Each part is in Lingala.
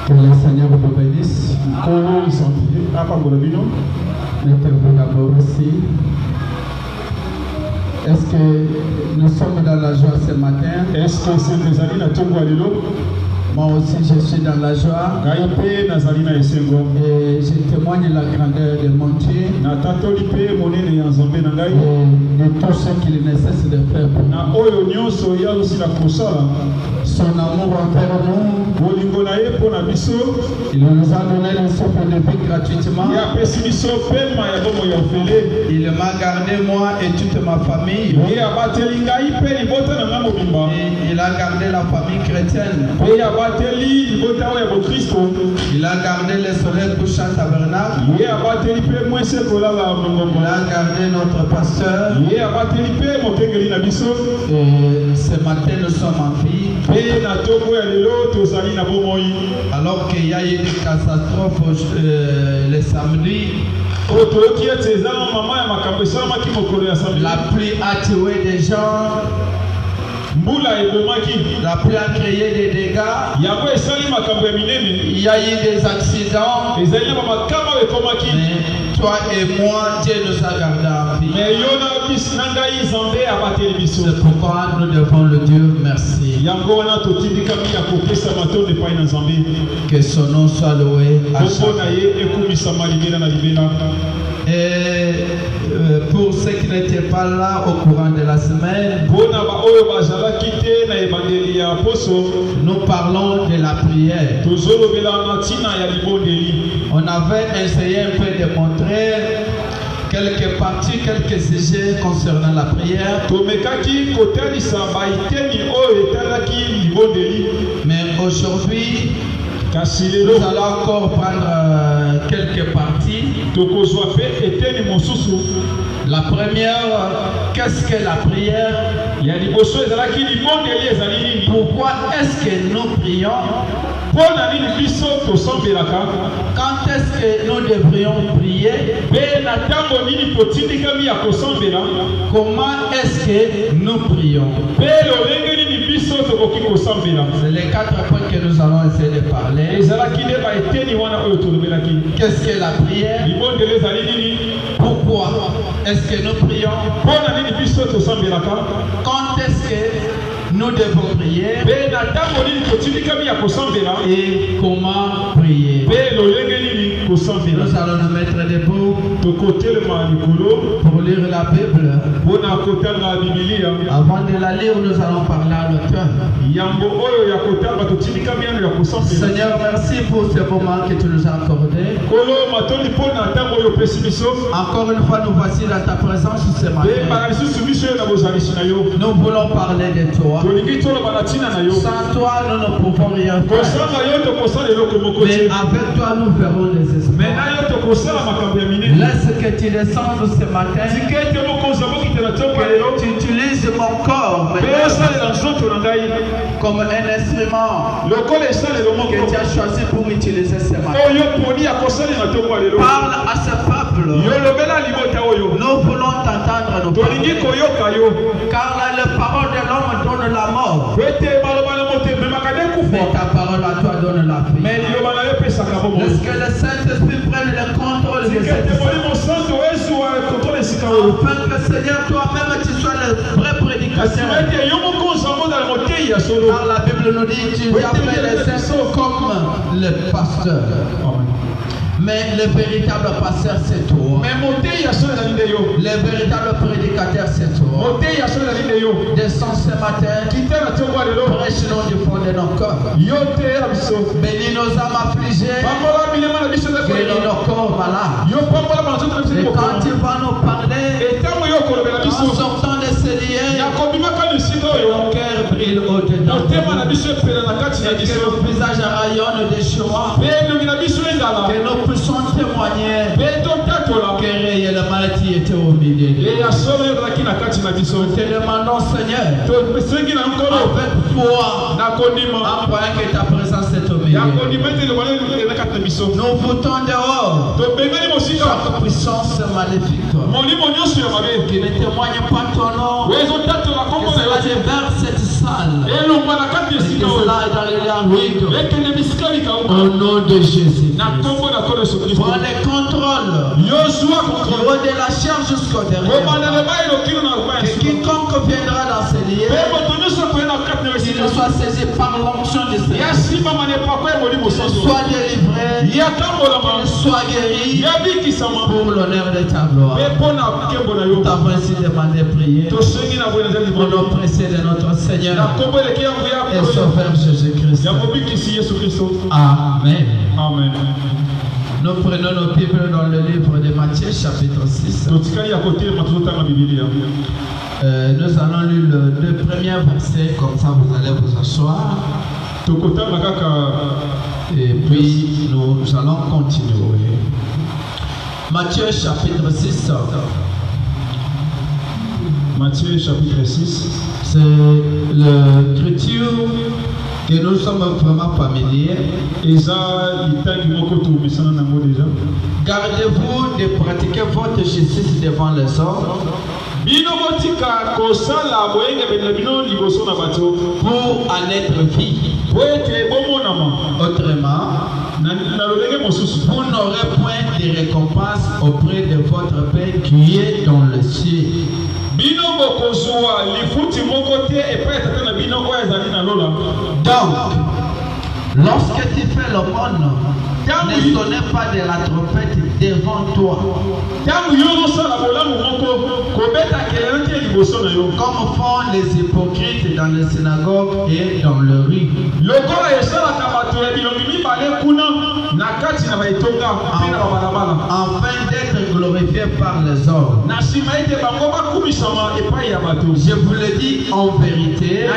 Que le Seigneur vous bénisse. Mettez-vous d'abord aussi. Est-ce que nous sommes dans la joie ce matin? Est-ce que c'est des amis à Tongo Alilo? Moi aussi je suis dans la joie. Et je témoigne la grandeur de mon Dieu. Et de tout ce qu'il nécessite de faire pour nous. Son amour envers nous. Il nous a donné le souffle de vie gratuitement. Il m'a gardé moi et toute ma famille. Et il a gardé la famille chrétienne. Il a gardé le soleil couchant tabernacle. Il a gardé notre pasteur. Et ce matin nous sommes en vie. Alors qu'il y a eu des catastrophes le samedi. La pluie a tué des gens. La pluie a créé des dégâts. Il y a eu des accidents. Mais toi et moi, Dieu nous a gardés en vie. C'est pourquoi nous devons le dire merci. Que son nom soit loué à Et pour ceux qui n'étaient pas là au courant de la semaine, nous parlons de la prière. On avait essayé un peu de montrer quelques parties, quelques sujets concernant la prière. Mais aujourd'hui, nous allons encore prendre quelques parties. La première, qu'est-ce que la prière? Pourquoi est-ce que nous prions? Quand est-ce que nous devrions prier? Comment est-ce que nous prions? C'est les 4 points que nous allons essayer de parler. Qu'est-ce que la prière? Pourquoi est-ce que nous prions? Quand est-ce que nous devons prier? Et comment prier? Nous allons nous mettre debout pour lire la Bible. Avant de la lire, nous allons parler à l'auteur. Seigneur, merci pour ce moment que tu nous as accordé. Encore une fois, nous voici dans ta présence ce matin. Nous voulons parler de toi. Sans toi, nous ne pouvons rien faire. Mais avec toi, nous ferons des exploits. Laisse que tu descendes ce matin. Que tu utilises mon corps comme un instrument que tu as choisi pour utiliser ce matin. Parle à ce peuple. Nous voulons t'entendre, nous parler. Car la parole de l'homme donne la mort. Mais ta parole à toi donne la vie. Est-ce que le Saint-Esprit prenne le contrôle de cette afin que Seigneur toi-même tu sois le vrai prédicateur. Car la Bible nous dit tu as fait les saints comme le pasteur. Mais le véritable pasteur c'est toi. Le véritable prédicateur c'est toi. Descends ce matin. Prêche-nous du fond de nos corps. Bénis nos âmes affligées. Guéris nos corps malades. Et quand tu vas nous parler, en sortant de ce lien, nos cœurs brillent au-dedans. Et que nos visages rayonnent de joie. Que nous puissions témoigner que réellement tu étais au milieu de nous. Nous te demandons, Seigneur, avec foi, afin que ta présence est au milieu. Nous foutons dehors chaque puissance maléfique qui ne témoigne pas ton nom, que cela déverse cette salle, et que cela est dans les langues. Au nom de Jésus. Prends le contrôle du haut de la chair jusqu'au derrière. Que quiconque viendra dans ce lieu, qu'il soit saisi par l'onction du Seigneur, qu'il soit délivré, qu'il soit guéri pour l'honneur de ta gloire. Nous t'avons ainsi demandé prier au nom précieux de notre Seigneur et Sauveur Jésus-Christ. Amen. Amen. Nous prenons nos Bibles dans le livre de Matthieu, chapitre 6. Nous allons lire les deux premiers versets, comme ça vous allez vous asseoir. Et puis nous allons continuer. Matthieu, chapitre 6. Matthieu, chapitre 6. C'est l'écriture que nous sommes vraiment familiers. Gardez-vous de pratiquer votre justice devant les hommes pour en être vie. Autrement, vous n'aurez point de récompense auprès de votre Père qui est dans le ciel. Donc, lorsque tu fais l'aumône, ne sonnez pas de la trompette devant toi, comme font les hypocrites dans les synagogues et dans le rue, afin d'être glorifiés par les hommes. Je vous le dis en vérité,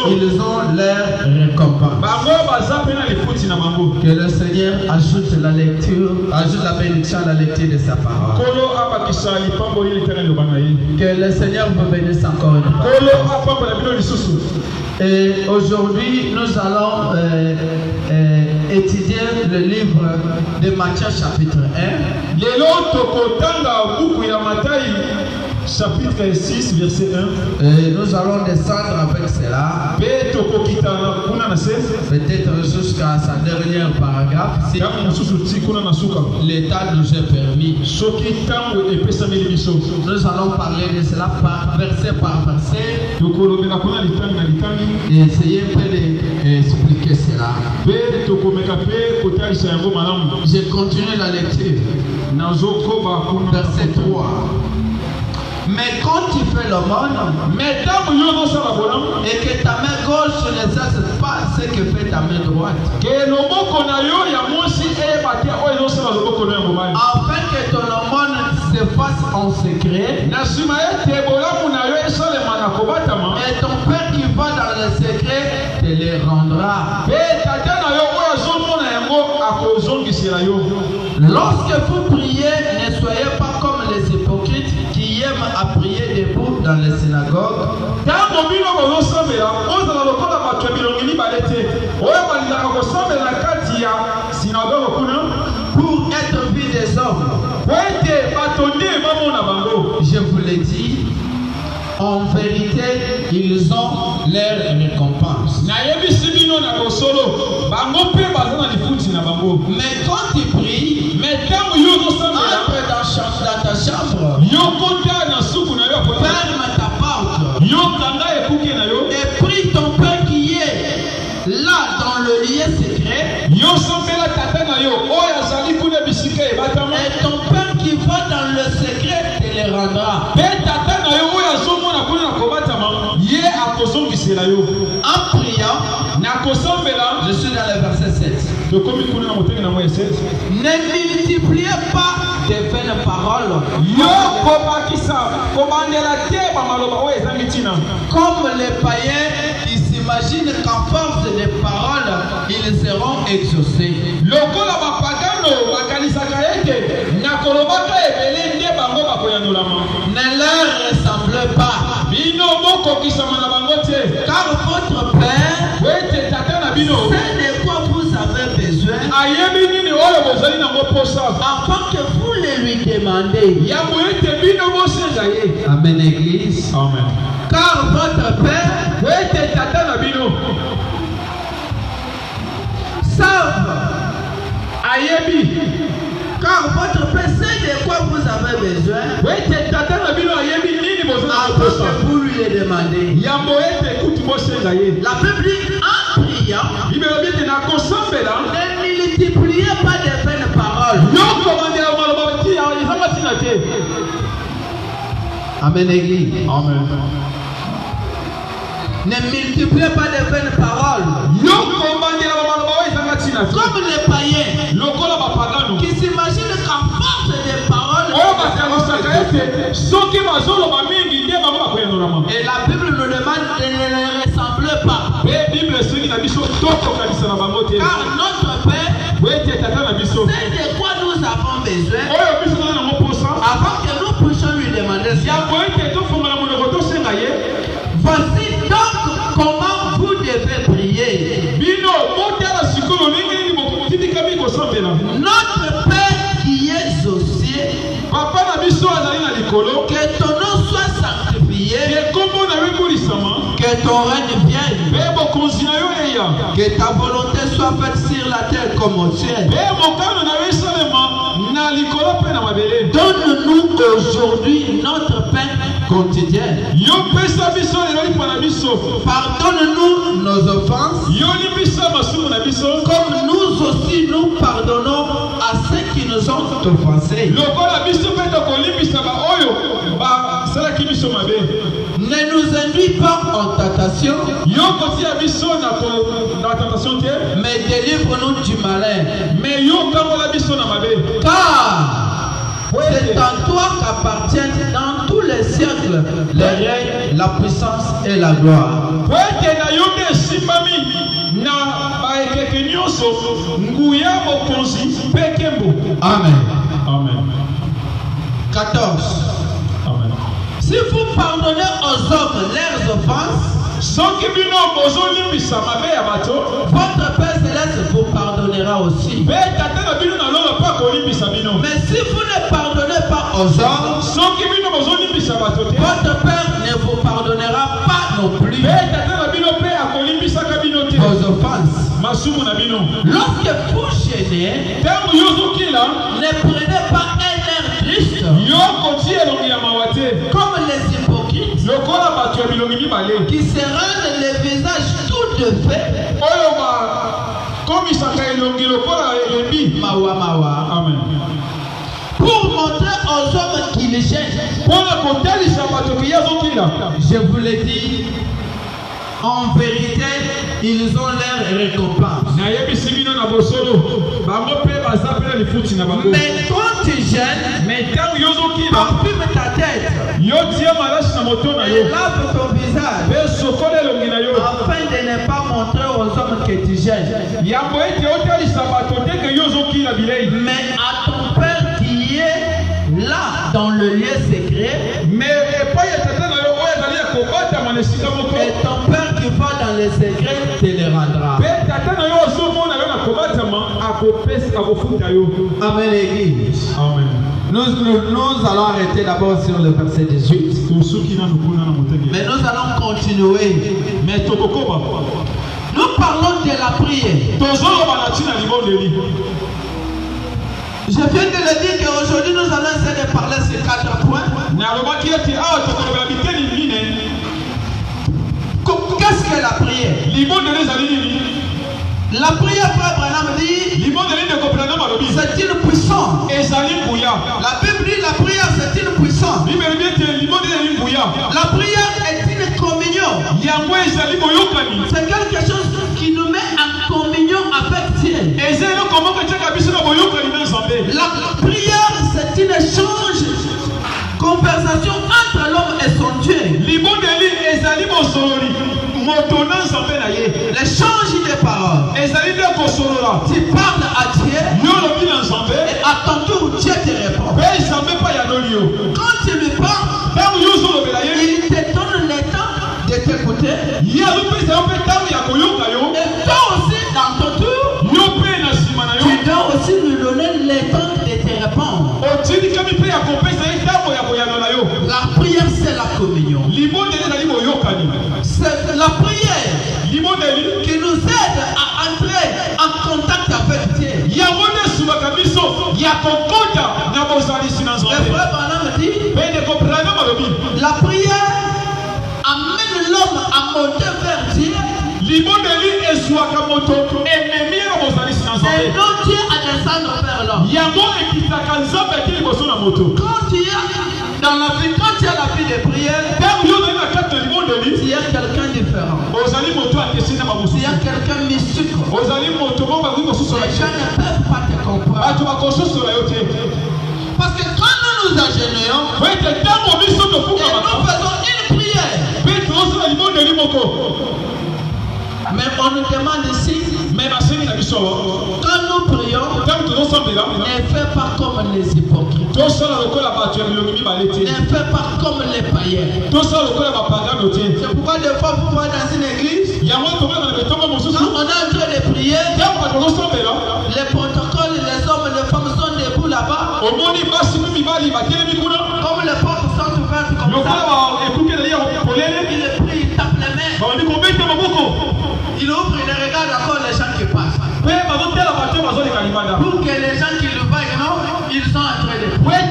ils ont leur récompense. Que le Seigneur ajoute la bénédiction à la lecture de sa parole. Que le Seigneur vous bénisse encore une fois. Et aujourd'hui, nous allons étudier le livre de Matthieu chapitre 1. Chapitre 6, verset 1. Et nous allons descendre avec cela. Peut-être jusqu'à sa dernière paragraphe. Si l'État nous est permis. Nous allons parler de cela verset par verset. Et essayer d'expliquer cela. Je continue la lecture. Verset 3. Mais quand tu fais l'aumône et que ta main gauche ne sache pas ce que fait ta main droite, afin que ton aumône se fasse en secret, et ton Père qui va dans le secret te les rendra. Lorsque vous priez, ne soyez pas comme les hypocrites qui aiment à prier debout dans les synagogues, pour être vu des hommes. Je vous l'ai dit, en vérité, ils ont leur récompense. Mais quand tu pries, entre dans ta chambre, ferme ta porte et prie là dans le lieu secret. Et ton Père qui va dans le secret te le rendra. En priant, je suis dans le verset 7. Ne multipliez pas de vaines paroles. Comme les païens qui s'imaginent qu'en force de paroles, ils seront exaucés. Ne leur ressemblez pas. Car votre Père sait de quoi vous avez besoin afin que vous le lui demandez. Amen, Église. Amen. Car votre Père savent. Car votre Père sait de quoi vous avez besoin avant que vous lui le demandez. La Bible dit en priant, ne multipliez pas de vaines paroles. Amen, Église. Amen. Ne multipliez pas de vaines paroles. Comme les païens qui s'imaginent qu'en force des paroles. Et la Bible nous demande de ne les ressembler pas. Car notre Père sait de quoi nous avons besoin avant que nous puissions lui demander ça. Voici donc comment vous devez prier. Notre Père qui est aux cieux, que ton nom soit sanctifié, que ton règne vienne, que ta volonté soit faite sur la terre comme au ciel. Donne-nous aujourd'hui notre pain quotidien. Pardonne-nous nos offenses, comme nous aussi nous pardonnons à ceux qui nous ont offensés. Ne nous induis pas en tentation, mais délivre-nous du malin. Car c'est en toi qu'appartiennent dans tous les siècles le règne, la puissance et la gloire. Amen. Amen. 14. Amen. Si vous pardonnez aux hommes leurs offenses, votre Père Céleste vous pardonnera aussi. Mais si vous ne pardonnez pas aux hommes, votre Père ne vous pardonnera pas non plus vos offenses. Lorsque vous gênez, ne prenez pas un air triste comme les hypocrites qui se rendent le visage tout de fait. Mawa mawa. Amen. Pour montrer aux hommes qu'ils gênent. Je vous l'ai dit, en vérité, ils ont leur récompense. Mais quand tu gênes, parfume ta tête et lave ton visage afin de ne pas montrer aux hommes que tu gênes, mais à ton Père qui est là dans le lieu secret, et ton Père qui va dans le secret te le rendra. Amen, Église. Amen. Nous allons arrêter d'abord sur le verset 18. Mais nous allons continuer. Nous parlons de la prière. Je viens de le dire qu'aujourd'hui nous allons essayer de parler sur 4 points. Qu'est-ce que la prière? La prière, Frère Branham dit, c'est une puissance. La Bible dit, la prière, c'est une puissance. La prière est une communion. C'est quelque chose qui nous met en communion avec Dieu. La prière, c'est une échange, conversation entre l'homme et son Dieu. L'échange des paroles. Tu parles à Dieu et à ton tour Dieu te répond. Quand tu lui parles, il te donne le temps de t'écouter. Et toi aussi dans ton tour, tu dois aussi lui donner le temps de te répondre. La prière, c'est la communion. C'est la prière qui nous aide à entrer en contact avec Dieu. Le frère Branham dit, la prière amène l'homme à monter vers Dieu. Et non Dieu à descendre vers l'homme. Quand tu es dans la vie, quand tu as la vie de prière, il y a quelqu'un différent. Il y a quelqu'un mystique. Les gens ne peuvent pas te comprendre. Parce que quand nous nous agenouillons et nous faisons une prière, mais on nous demande ici, quand nous prions, ne fais pas comme les hypocrites. Ne fais pas comme les païens. C'est pourquoi des fois vous voyez dans une église, quand on est en train de prier, les protocoles, les hommes et les femmes sont debout là-bas. Comme les portes sont ouvertes comme ça, il prie, il tape les mains. Il ouvre, il regarde encore les gens qui passent. Pour que les gens qui le voient, non, ils sont en train de prier.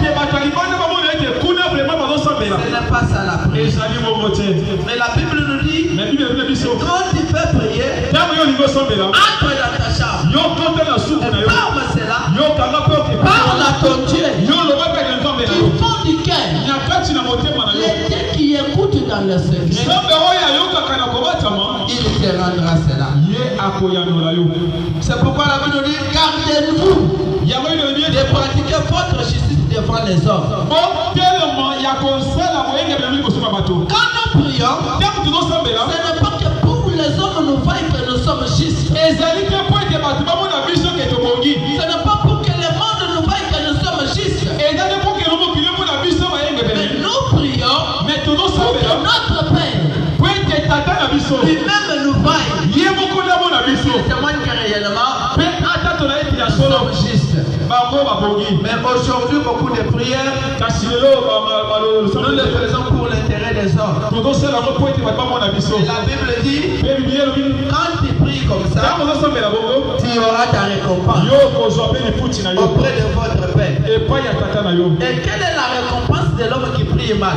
Ce n'est pas ça la prière. Mais la Bible nous dit, quand tu fais prier, entre dans ta chambre. Et parle cela. Parle à ton Dieu. Ils font du cœur. Les dieux qui écoutent dans le secret, il te rendra cela. C'est pourquoi la Bible nous dit, gardez-vous de pratiquer votre justice devant les hommes. Quand nous prions, ce n'est pas que pour les hommes nous voient que nous sommes justes. Ce n'est pas pour que le monde nous voie que nous sommes justes. Mais nous prions pour que notre Père lui-même nous voie. Il témoigne que réellement nous sommes justes. Mais aujourd'hui, beaucoup de prières, nous les faisons pour l'intérêt des hommes. Et la Bible dit, quand tu pries comme ça, tu auras ta récompense auprès de votre Père. Et quelle est la récompense de l'homme qui prie mal?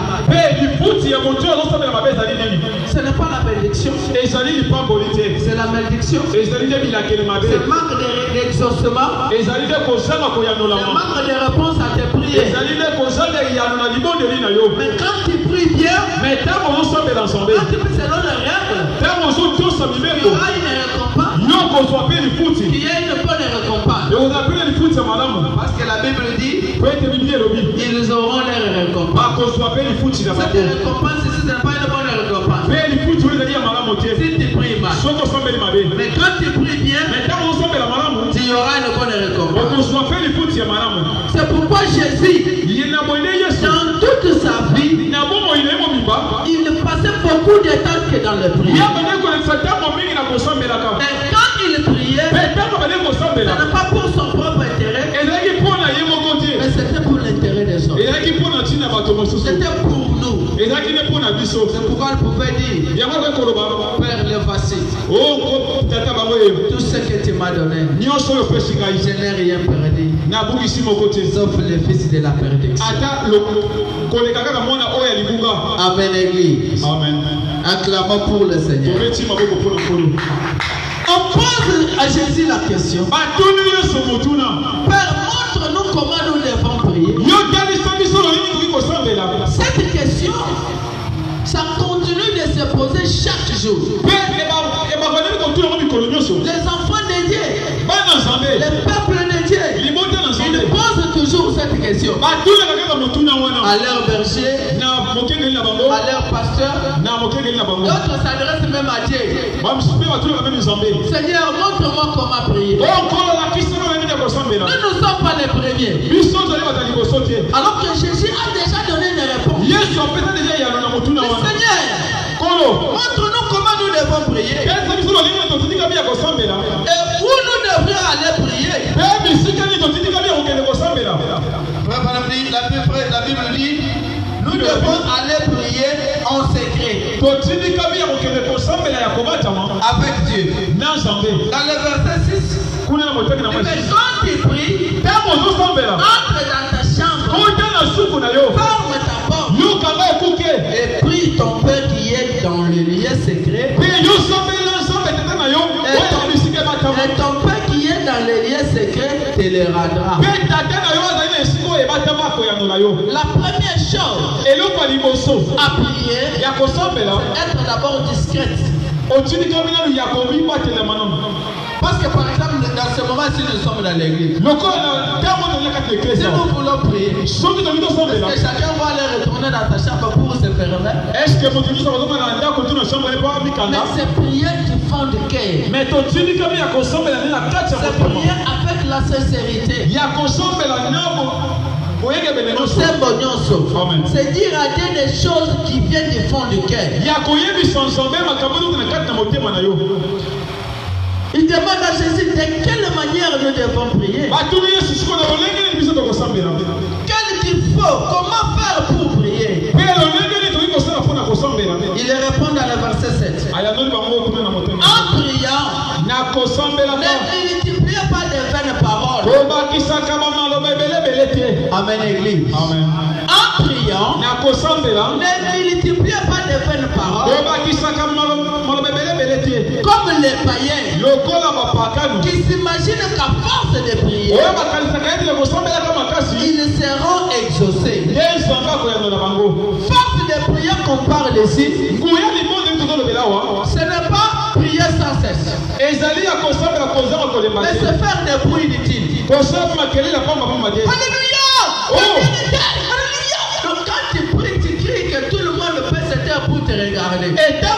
Ce n'est pas la bénédiction, c'est la malédiction. C'est manque d'exaucement, c'est manque de réponse à tes prières. Mais quand tu pries bien, quand tu pries selon les règles, il y aura une récompense. Il y a une bonne récompense. Parce que la Bible dit, ils auront leur récompense. Cette récompense ici, ce n'est pas une bonne récompense. Si tu pries mal, mais quand tu pries bien, tu auras une bonne récompense. C'est pourquoi Jésus, dans toute sa vie, il passait beaucoup de temps que dans le prière. Et quand il priait, ce n'est pas pour son propre intérêt, mais c'était pour l'intérêt des autres. C'était pour nous. C'est pourquoi il pouvait dire, Père, le voici. Tout ce que tu m'as donné, je n'ai rien perdu, sauf le fils de la perdition. Amen, Église. Amen. Acclamons pour le Seigneur. on pose à Jésus la question. Père, montre-nous comment nous devons prier. Cette question, ça continue de se poser chaque jour. Les enfants de Dieu, le peuple de Dieu, ils posent toujours cette question. À leur berger, à leur pasteur, d'autres s'adressent même à Dieu. Seigneur, montre-moi comment prier. Nous ne sommes pas les premiers. Alors que Jésus a déjà donné une réponse. Seigneur, montre-nous comment nous devons prier. Et où nous devrions aller prier. La Bible dit, nous devons aller prier en secret avec Dieu. Dans le verset 6, quand tu pries, entre dans ta chambre, ferme ta porte et prie ton Père qui est dans le lieu secret. Et ton Père qui est dans le lieu secret te le rendra. La première chose à prier, c'est être d'abord discrète. Parce que par exemple, dans ce moment, si nous sommes dans l'église, si nous voulons prier, est-ce que chacun va aller retourner dans sa chambre pour se fermer? Mais c'est prier du fond du cœur. C'est prier avec la sincérité. C'est dire à Dieu des choses qui viennent du fond du cœur. Il demande à Jésus de quelle manière nous devons prier. Quel qu'il faut, comment faire pour prier. Il répond dans le verset 7. En priant, ne multipliez pas de vaines paroles. Amen, Église. Amen. En priant, ne multipliez pas de vaines paroles. Comme les païens qui s'imaginent qu'à force de prier, ils seront exaucés. Force de prière qu'on parle ici, ce n'est pas prier sans cesse, mais se faire des bruits inutiles. Alléluia! Alléluia! Donc quand tu pries, tu cries que tout le monde peut se taire pour te regarder. Et dans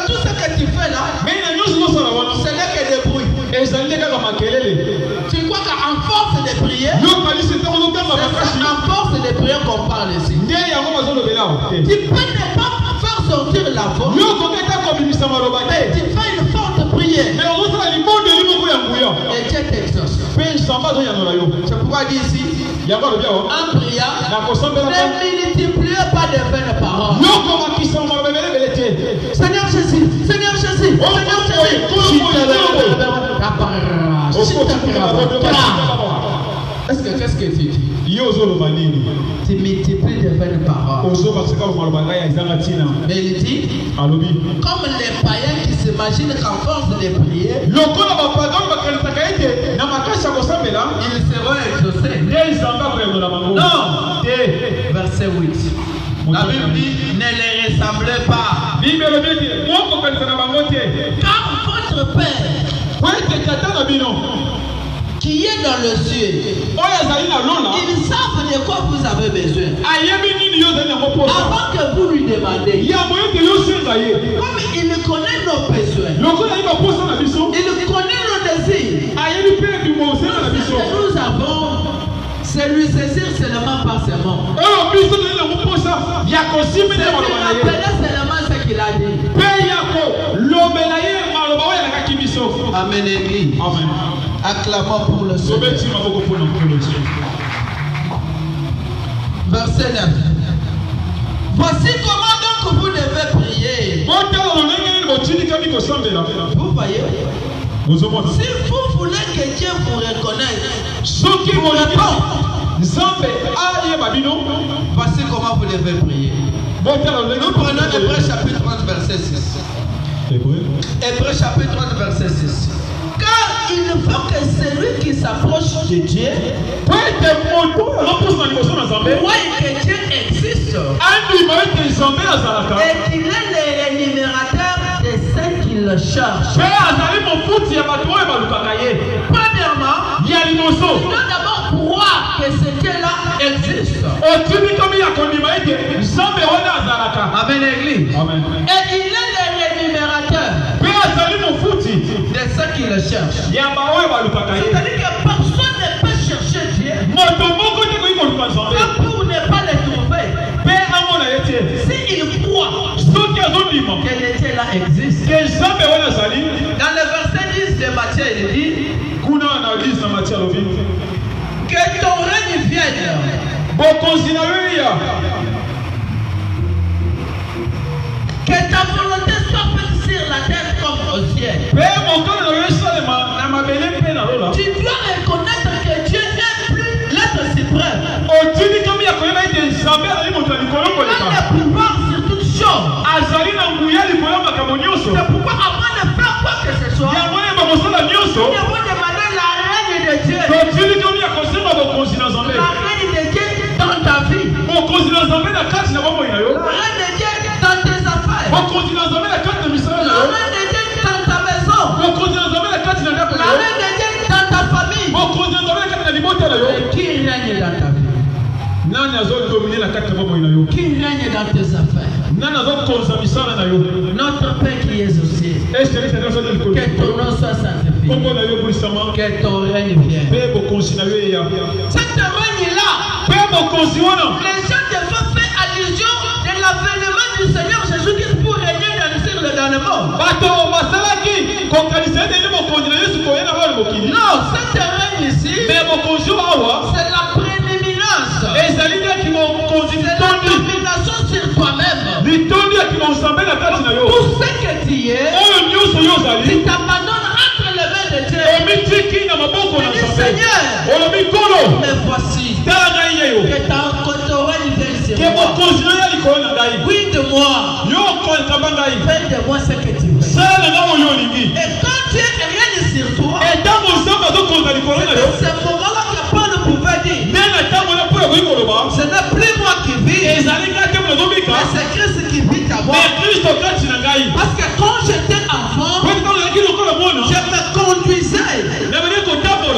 tout ce que tu fais là, ce n'est que des bruits. Tu crois qu'en force de prier, c'est en force de prière qu'on parle ici. Tu peux ne pas faire sortir la voix, mais tu fais une forte prière. Et Dieu t'exauce. C'est pourquoi il dit ici, en priant, ne multipliez pas de vaines paroles. Seigneur Jésus, Seigneur Jésus, Seigneur Jésus. Qu'est-ce que tu dis? Tu multiplies de vaines paroles. Mais il dit, comme les païens qui s'imaginent qu'en force de prier, ils seront exaucés. Non. Verset 8. La Bible dit, ne les ressemblez pas. Car votre Père qui est dans le ciel, ils savent de quoi vous avez besoin avant que vous lui demandez. Comme il connaît nos besoins, il connaît nos désirs, nous avons, c'est lui saisir seulement par ses mots. C'est lui rappeler seulement ce qu'il a dit. Amen, Église. Amen. Acclamons pour le Seigneur. Verset 9. Voici comment donc vous devez prier. Vous voyez? Si vous voulez que Dieu vous reconnaisse, vous répond. Voici comment vous devez prier. Nous prenons Hébreux chapitre 30 verset 6. Hébreux chapitre 3 verset 6. Car il faut que celui qui s'approche de Dieu voit que Dieu existe et qu'il est le rémunérateur de ceux qui le cherchent. Premièrement, il faut d'abord croire que ce Dieu-là existe. Amen, l'église. Et il est le rémunérateur de ceux qui le cherchent. C'est-à-dire que personne ne peut chercher Dieu pour ne pas le trouver. S'il croit que le Dieu là existe. Dans le verset 10 de Matthieu, il dit que ton règne vienne. Que ta volonté soit faite sur la terre comme au ciel. Tu dois reconnaître que Dieu est plus l'être suprême. Il a le pouvoir sur toutes choses. C'est pourquoi avant de faire quoi que ce soit, il faut demander la règne de Dieu. La règne de Dieu dans ta vie. La règne de Dieu dans tes affaires. La règne de Dieu dans ta maison. La règne de Dieu dans ta famille. Qui règne dans ta vie? Qui règne dans tes affaires? Notre Père qui est au ciel, que ton nom soit sanctifié, que ton règne vienne. Cette règne-là, les gens devaient faire allusion de l'avènement du Seigneur Jésus-Christ pour régner sur le monde. Non, cette règne ici, c'est la prééminence. C'est la domination sur toi-même. Pour ce que tu es, tu t'abandonnes entre les mains de Dieu. Tu dis, Seigneur, me voici. Que ton règne vienne sur moi. Oui de moi. Fais de moi ce que tu veux. Et quand Dieu règne sur toi, c'est pour moi que Paul pouvait dire, ce n'est plus moi qui vis, mais c'est Christ qui vit à moi. Parce que quand j'étais enfant, je me conduisais,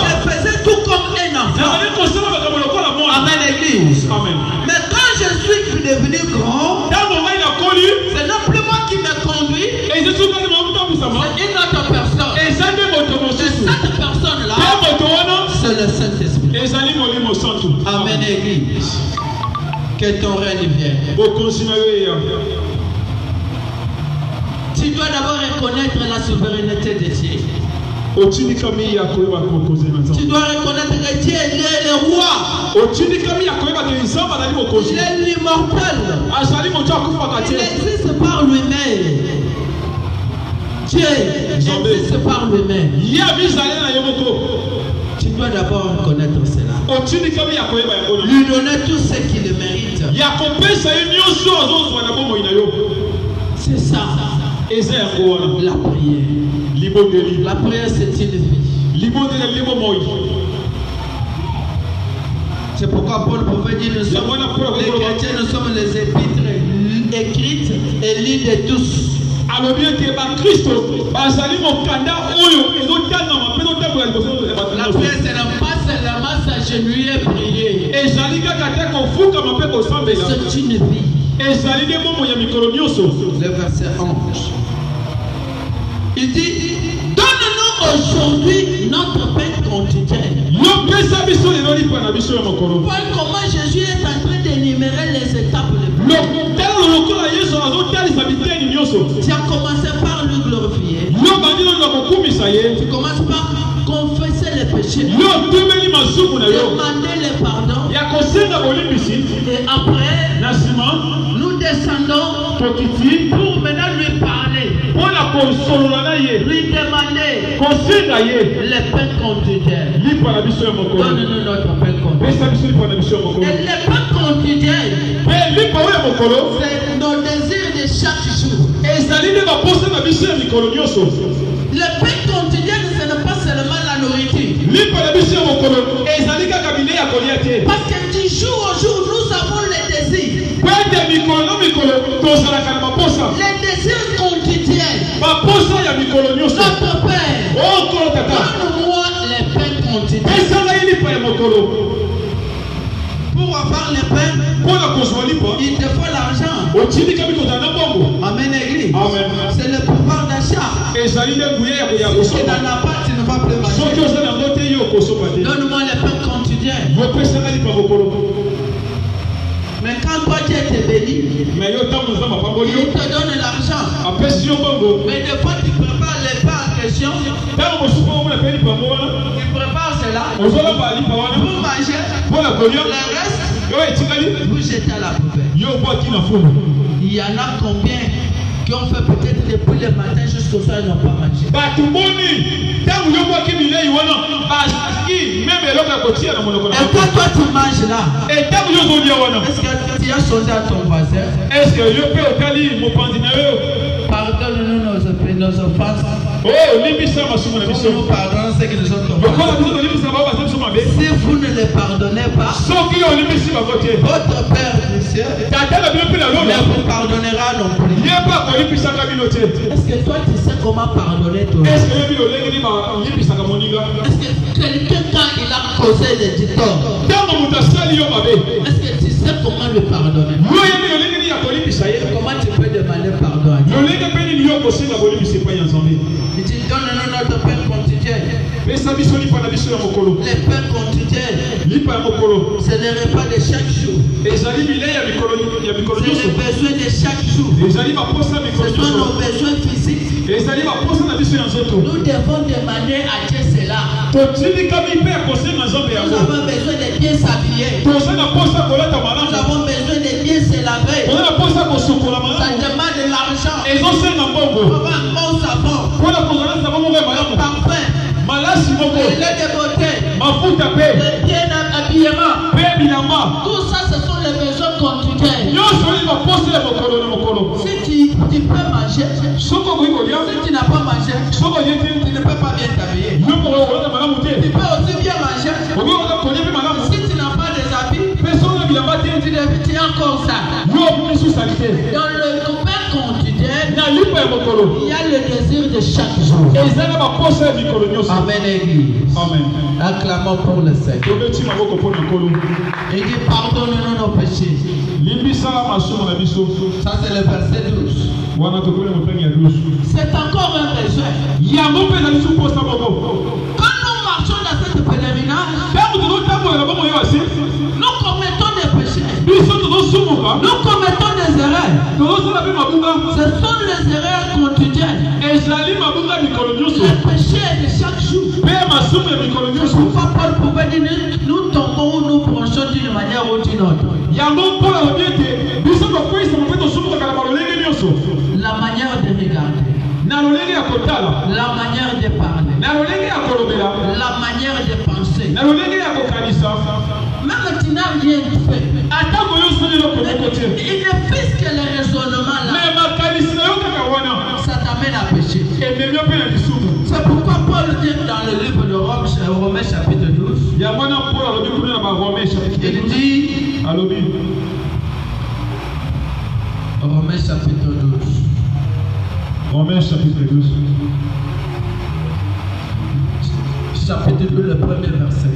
je faisais tout comme un enfant. Amen, l'église. Mais quand je suis devenu grand, ce n'est plus moi qui me conduis, c'est une autre personne. Et cette personne-là, c'est le Saint-Esprit. Amen, l'église. Que ton règne vienne. Tu dois d'abord reconnaître la souveraineté de Dieu. Tu dois reconnaître que Dieu est le roi. Il est l'immortel. Il existe par lui-même. Dieu existe par lui-même. Tu dois d'abord reconnaître cela. Lui donner tout ce qu'il mérite. C'est ça. La prière. La prière, c'est une vie. C'est pourquoi Paul pouvait dire, les chrétiens, nous sommes les épîtres écrites et lues de tous. La prière, c'est pas seulement s'agenouiller et prier. C'est une vie. Le verset 11. Il dit, donne-nous aujourd'hui notre pain quotidien. Voilà comment Jésus est en train d'énumérer les étapes de vie. Tu as commencé par le glorifier. Tu commences par confesser les péchés. Demander le pardon. Et après, nous descendons pour maintenant lui parler. Lui demander le pain quotidien. Donne-nous notre pain quotidien. Et le pain quotidien, c'est nos désirs de chaque jour. Le pain quotidien, ce n'est pas seulement la nourriture. Parce que du jour au jour, nous avons les désirs. Les désirs quotidiens. Notre Père, donne-moi les pains quotidiens. Pour avoir les pains, il te faut l'argent. Amen, Église. C'est le pouvoir d'achat. Si tu n'en as pas, tu ne vas plus manger. Donne-moi les pains quotidiens. Mais quand toi tu es béni, il te donne l'argent. Mais des fois tu prépares les pains en question. Tu prépares cela pour manger. Le reste, vous jetez à la poubelle. Il y en a combien qui ont fait peut-être depuis le matin jusqu'au soir, ils n'ont pas mangé. Et quand toi tu manges là, est-ce que tu as sonné à ton voisin? Pardonne-nous nos offenses. Nous pardonnons ceux qui nous ont offensés. Si vous ne les pardonnez pas, votre Père du ciel ne vous pardonnera non plus. Est-ce que toi tu sais comment pardonner toi? Est-ce que quelqu'un quand il a causé des torts, est-ce que tu sais comment le pardonner? Comment tu peux demander pardon à Dieu? Il dit donne-nous notre pain quotidien. Les pains quotidiens, c'est le repas de chaque jour. C'est le besoin de chaque jour. Ce sont nos besoins physiques. Nous devons demander à Dieu cela. Nous avons besoin de bien s'habiller. Nous avons besoin de bien se laver. Ça demande de l'argent. Un bon savon. Un parfum. Le lait de beauté. Le bien habillement. Tout ça, ce sont les besoins quotidiens. Si tu peux manger, si tu n'as pas mangé, tu ne peux pas bien t'habiller. Tu peux aussi bien manger. Si tu n'as pas des habits, tu es encore ça. Dans le pain quotidien, il y a le désir de chaque jour. Amen, Église. Acclamons pour le Seigneur. Il dit pardonne-nous nos péchés. Ça c'est le verset 12. C'est encore un besoin. Quand nous marchons dans cette pèlerinage, nous commettons des péchés. Nous commettons des erreurs. Ce sont les erreurs quotidiennes. Les péchés de chaque jour. Pourquoi Paul pouvait dire nous tombons ou nous penchons d'une manière ou d'une autre? La manière de regarder, la manière de parler, la manière de penser. Même tu n'as rien fait. Il ne fait que le raisonnement là. Ça t'amène à pécher. C'est pourquoi Paul dit dans le livre de Romains chapitre 12. Il dit Romains chapitre 12. Romains chapitre 12. Chapitre 2, le premier verset.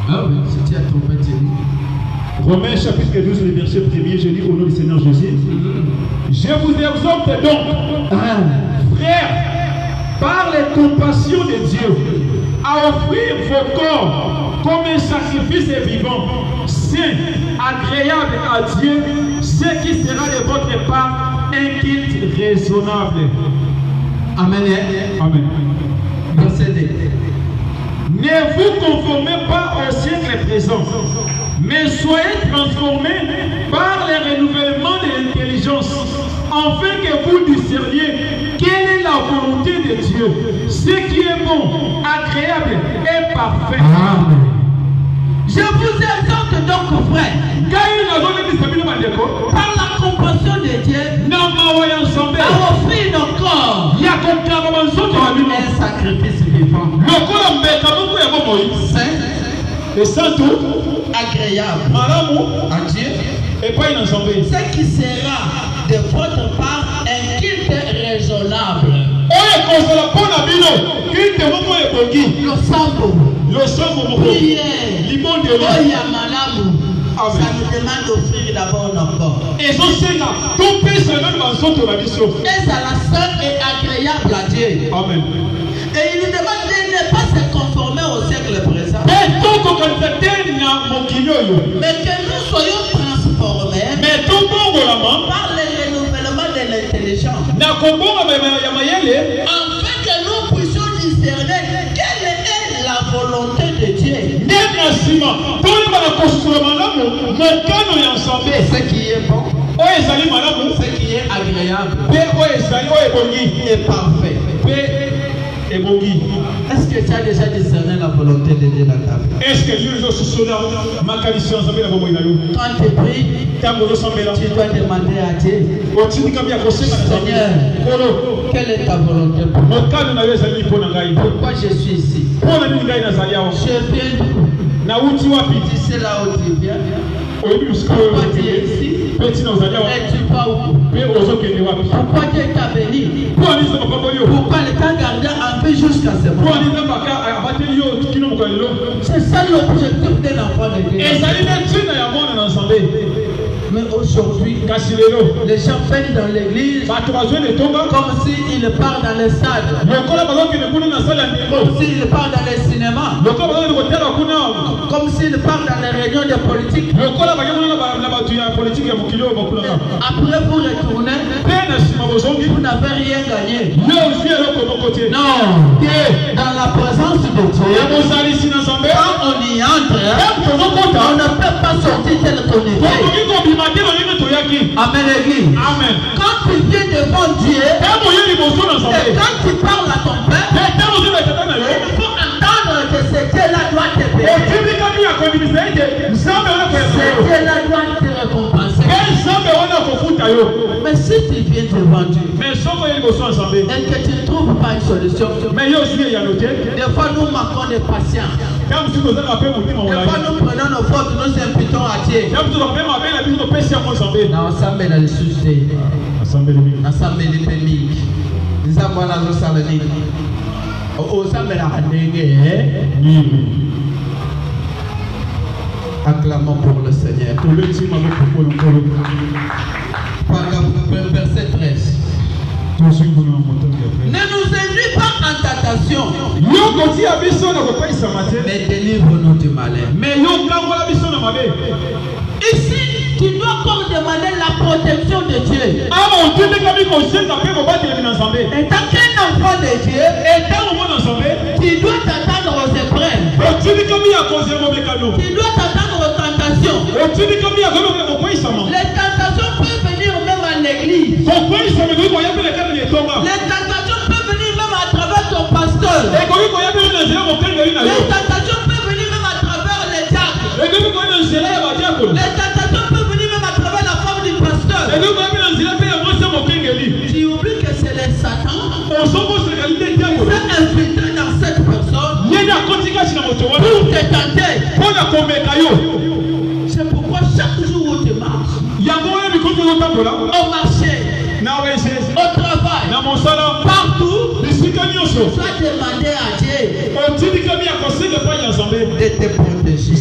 Ah oui, c'était à ton petit livre. Romains chapitre 12, le verset 1er, je lis au nom du Seigneur Jésus. Je vous exhorte donc, frères, par les compassions de Dieu, à offrir vos corps comme un sacrifice vivant, saint, agréable à Dieu, ce qui sera de votre part un culte raisonnable. Amen. Amen. Verset 2. Ne vous conformez pas au siècle présent, mais soyez transformés par le renouvellement de l'intelligence, afin que vous discerniez quelle est la volonté de Dieu, ce qui est bon, agréable et parfait. Amen. Je vous exhorte donc, frères, par la compassion de Dieu, à offrir nos corps un sacrifice vivant, saint, et sans tout, agréable à Dieu, et pas une ensemble. Ce qui sera de votre part un culte raisonnable. Le sambo, prière, ça nous demande d'offrir d'abord nos corps. Et ça la seule est agréable à Dieu. Amen. Et il nous demande de ne pas se conformer au siècle présent, mais que nous soyons transformés par le renouvellement de l'intelligence, afin que nous puissions discerner quelle est la volonté de Dieu, ce qui est bon, ce qui est agréable et parfait. Est-ce que tu as déjà discerné la volonté de Dieu dans ta vie? Est-ce que Dieu quand tu pries, tu dois demander à Dieu, Seigneur, quelle est ta volonté pour moi? Pourquoi je suis ici? Je viens d'où? Tu sais là où tu viens? Pourquoi tu es ici? Et tu vas où? Pourquoi Dieu t'a béni? Pourquoi le temps gardé un peu jusqu'à ce moment? C'est ça l'objectif d'un enfant de Dieu. Mais aujourd'hui, les gens viennent dans l'église comme s'ils partent dans les stades, comme s'ils partent dans les cinémas, comme s'ils partent dans les réunions de politique. Après vous retournez, vous n'avez rien gagné. Non, dans la présence de Dieu, quand on y entre, on ne peut pas sortir tel qu'on est. Amen, l'église. Amen. Quand tu viens devant Dieu, et quand tu parles à ton Père, il faut entendre que ce Dieu-là doit te bénir. Ce Dieu-là doit te récompenser. Mais si tu viens devant Dieu et que tu ne trouves pas une solution, des fois nous manquons de patience. Des fois nous prenons nos fautes, nous imputons à Dieu. Ensemble na lisusu ensemble lipemiki nzambala zosala nini osambela ndenge acclamons pour le Seigneur. Verset 13. Ne nous induis pas en tentation, mais délivre-nous du malin. Ici, tu dois encore demander la protection de Dieu. Étant qu'un enfant de Dieu, tu dois t'attendre aux épreuves. Tu dois t'attendre aux tentations. Les tentations peuvent venir même à l'église. Les tentations peuvent venir même à travers ton pasteur. Les tentations peuvent venir même à travers les diacres. Les tentations peuvent venir même à travers la femme du pasteur. Tu oublies que c'est les Satan qui s'est infiltré dans cette personne pour te tenter. C'est pourquoi chaque jour où tu marches, au marché, au travail, partout, tu dois demander à Dieu de te protéger,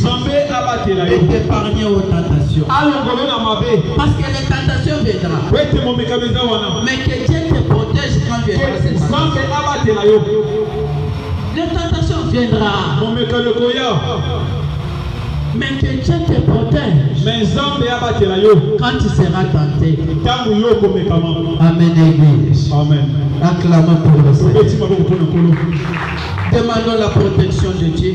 de t'épargner aux tentations. Parce que les tentations viendront, mais que Dieu te protège quand viendra cette tentations. Les tentations viendront, mais que Dieu te protège quand tu seras tenté. Amen, Église. Amen. Acclamons pour le Seigneur. Demandons la protection de Dieu.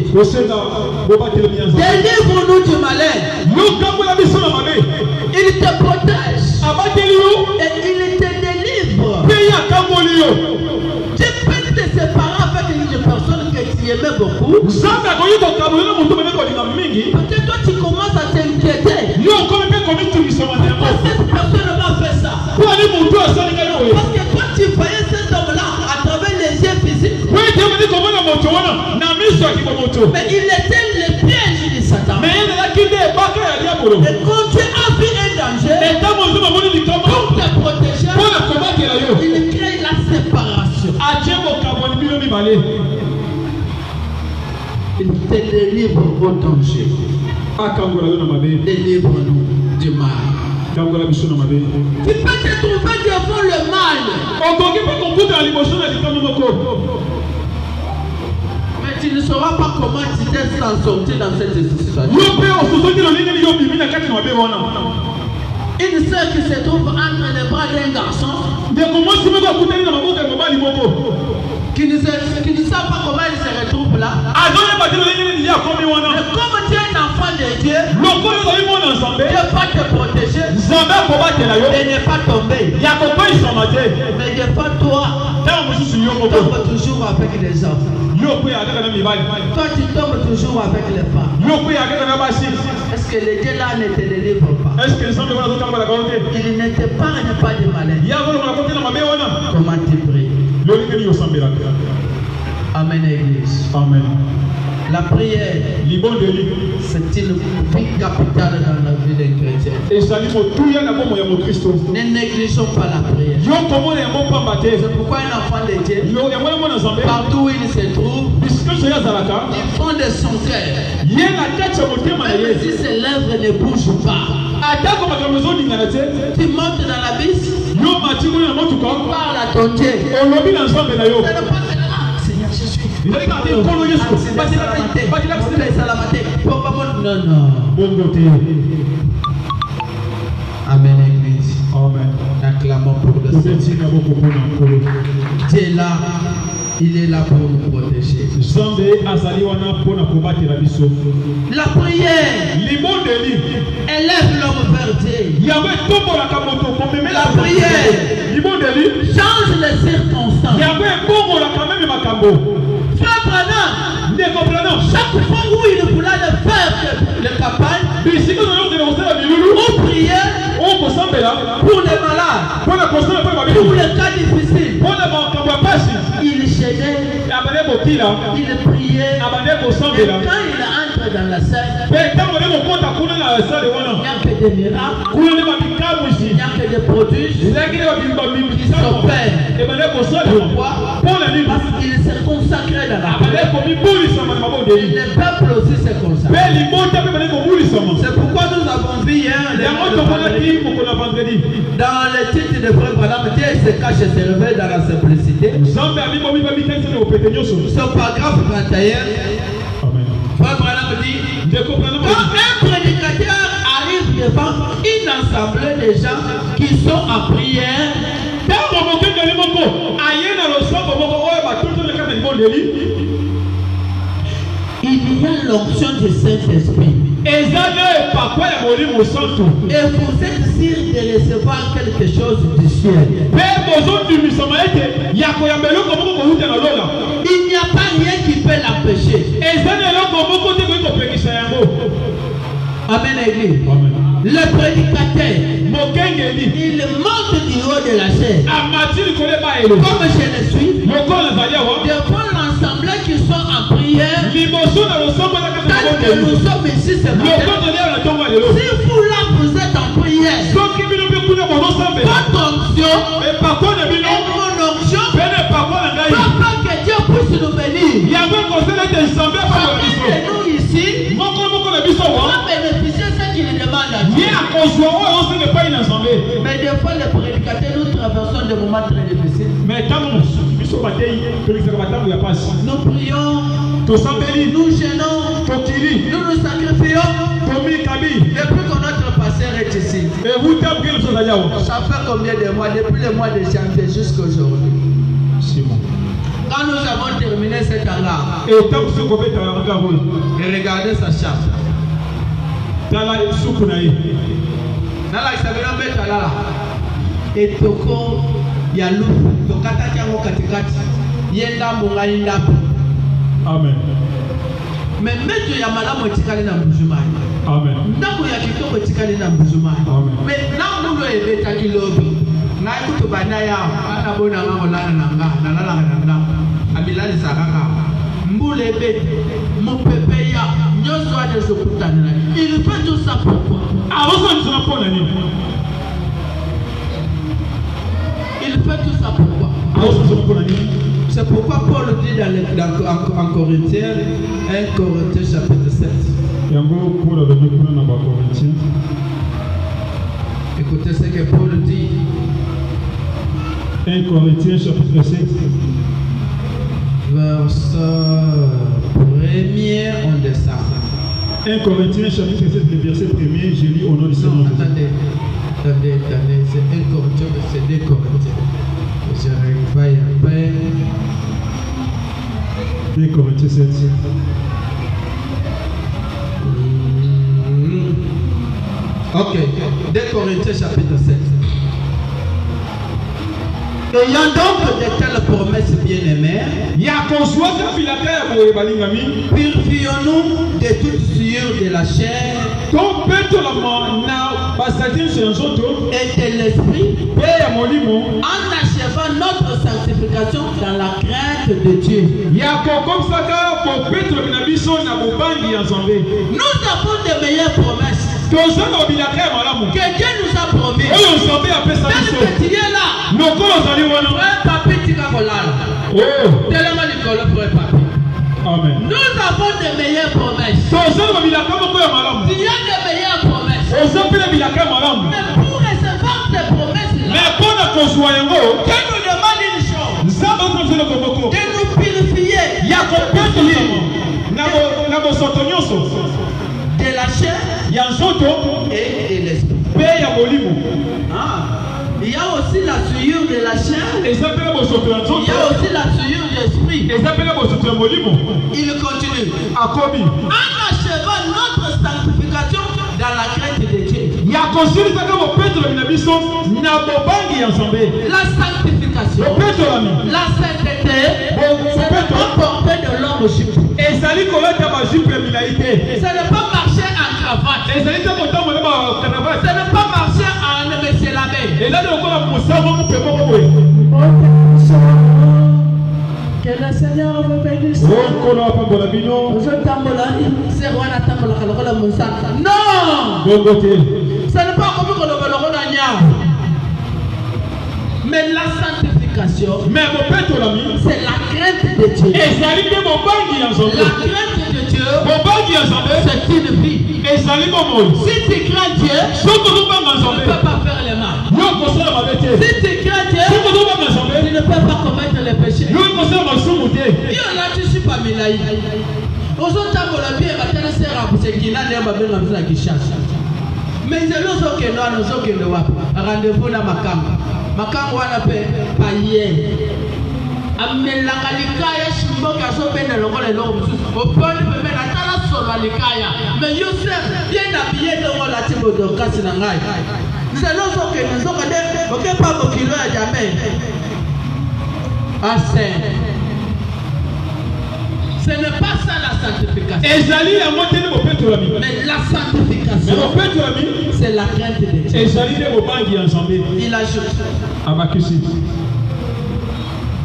Délivre-nous du malin. Il te protège et il te délivre. Tu peux te séparer avec une personne que tu aimais beaucoup. Peut-être Mais il était le piège de Satan. Et quand tu as vu un danger, pour te protéger, il crée la séparation. Il te délivre au danger. Délivre-nous du mal. Tu peux te trouver devant le mal. Mais tu ne sauras pas comment tu t'es sorti dans cette situation. Une sœur qui se trouve entre les bras d'un garçon qui ne savent pas comment il se retrouve là. Mais comme tu es un enfant de Dieu, Dieu va te protéger de ne pas tomber. Mais des fois, toi, tu tombes toujours avec les hommes. Toi, tu tombes toujours avec les femmes. Est-ce que les dieux là ne te délivre pas? Il ne t'épargne pas de maladie. Comment tu pries? Amen, Église. Amen. La prière, c'est une vie capitale dans la vie des chrétiens. Ne négligeons pas la prière. C'est pourquoi un enfant de Dieu, partout où il se trouve, il fond de son cœur. Même si ses lèvres ne bougent pas, tu montes dans l'abysse, tu parles à ton Dieu. Seigneur Jésus, non. Amen, Église. Amen. Acclamons pour le Seigneur. Dieu est là. Il est là pour nous protéger. La prière élève l'homme vers Dieu. La prière change les circonstances. Frère Branham, chaque fois où il voulait faire le campagne, on priait pour les malades, pour les cas difficiles. Il gênait, il priait. Et quand il entre dans la salle, il n'y a que des miracles, il n'y a que des prodiges qui s'opèrent. Pourquoi? Parce qu'il s'est consacré dans la prière. Et le peuple aussi s'est consacré. C'est pourquoi nous avons vu hier dans le titre de Frère Branham, Dieu se cache et se révèle dans la simplicité. Son paragraphe 31. Frère Branham dit, quand un prédicateur arrive devant une assemblée de gens qui sont en prière, il y a l'onction du Saint-Esprit. Et vous êtes sûr de recevoir quelque chose du ciel. Il n'y a pas rien qui peut l'empêcher. Amen, Église. Le prédicateur, il monte du haut de la chaise. Comme je le suis, devant l'assemblée qui sont en prière, tant que nous sommes ici ce matin, si vous là vous êtes en prière, votre onction et mon onction, afin que Dieu puisse nous bénir. Chacun de nous ici, on bénéficier de ce qu'il demande à Dieu. Mais des fois, les prédicateurs, nous traversons des moments très difficiles. Nous prions, nous gênons, nous nous sacrifions. Depuis que notre pasteur est ici, ça fait combien de mois? Depuis le mois de janvier jusqu'à aujourd'hui. Quand nous avons terminé cet hangar, et regardez sa chambre. Et toko ya lufu tokata kiango katikati yenda mbonga indapo. Amen. Mais meto ya malamu etikali na mbujumani. Amen. Ndako ya kitoko etikali na mbujumani. Mais na mulo ebeta kilobi na kuto bana ya ana bona ngolana nanga na lala nanga abilali sakaka les bêtes, mon pépé, il fait tout ça pourquoi? Il fait tout ça pourquoi? C'est pourquoi Paul dit en Corinthiens, 1 Corinthiens chapitre 7. Écoutez ce que Paul dit. 1 Corinthiens chapitre 7. Verset 1er, on descend. 1 Corinthiens chapitre 7, le verset 1er, je lis au nom du Seigneur. Attendez, c'est 1 Corinthiens, c'est 2 Corinthiens. Je réveille un peu. 2 Corinthiens 7. Ok, 2 Corinthiens chapitre 7. Ayant donc de telles promesses bien-aimées, purifions-nous de toute souillure de la chair et de l'esprit, en achevant notre sanctification dans la crainte de Dieu. Nous avons de meilleures promesses que Dieu nous a promis. Tel que tu es là, frère papi, tu vas voler. Tellement Nicolas, frère papi. Amen. Nous avons de meilleures promesses. Tu as de meilleures promesses. Mais pour recevoir ces promesses-là, Dieu nous demande une chose. De nous purifier de la chair et de l'esprit. Il y a aussi la souillure de la chair. Il y a aussi la souillure de l'esprit. Il continue. En achevant notre sanctification dans la crainte de Dieu. La sanctification, la sainteté, c'est pas porter de l'homme au jupe. Ce n'est pas marcher en cravate. Ce n'est pas marcher en monsieur l'abbé. Que le Seigneur me bénisse. Non! Ce n'est pas comme le mais la sanctification, c'est la crainte de Dieu. La crainte de Dieu, c'est une vie. Si tu crains Dieu, tu ne peux pas faire le mal. Si tu crains Dieu, tu ne peux pas commettre les péchés. Mais rendez-vous dans Makam wana pe païen. Amelanga likaya shimboka sopenda longola longo opone pe na tala solo likaya. Mais Yosef bien habillé dans la tibo de kasi na ngai. Nous allons que nous sommes OK pas bokilo ya jamais. Ce n'est pas ça la sanctification. Mais la sanctification, c'est la crainte de Dieu. Il ajoute.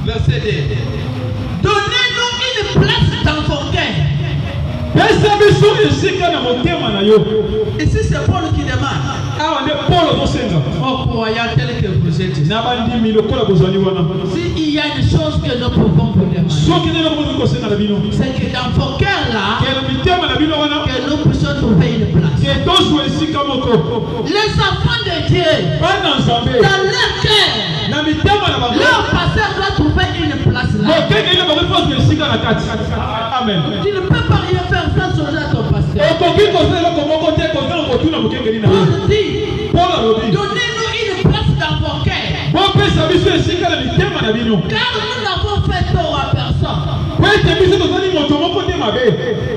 Verset 2. Donnez-nous une place dans vos cœurs. Ici c'est Paul qui demande. Oh, croyant tel que vous êtes. S'il y a une chose que nous pouvons vous demander, c'est que dans vos cœurs là, que nous puissions trouver une place. Les enfants de Dieu, dans leur cœur, leur pasteur doit trouver une place là. Amen. Tu ne peux pas rien faire sans changer à ton pasteur. Paul dit, donnez-nous une place dans vos cœurs. Car nous n'avons fait tort à personne.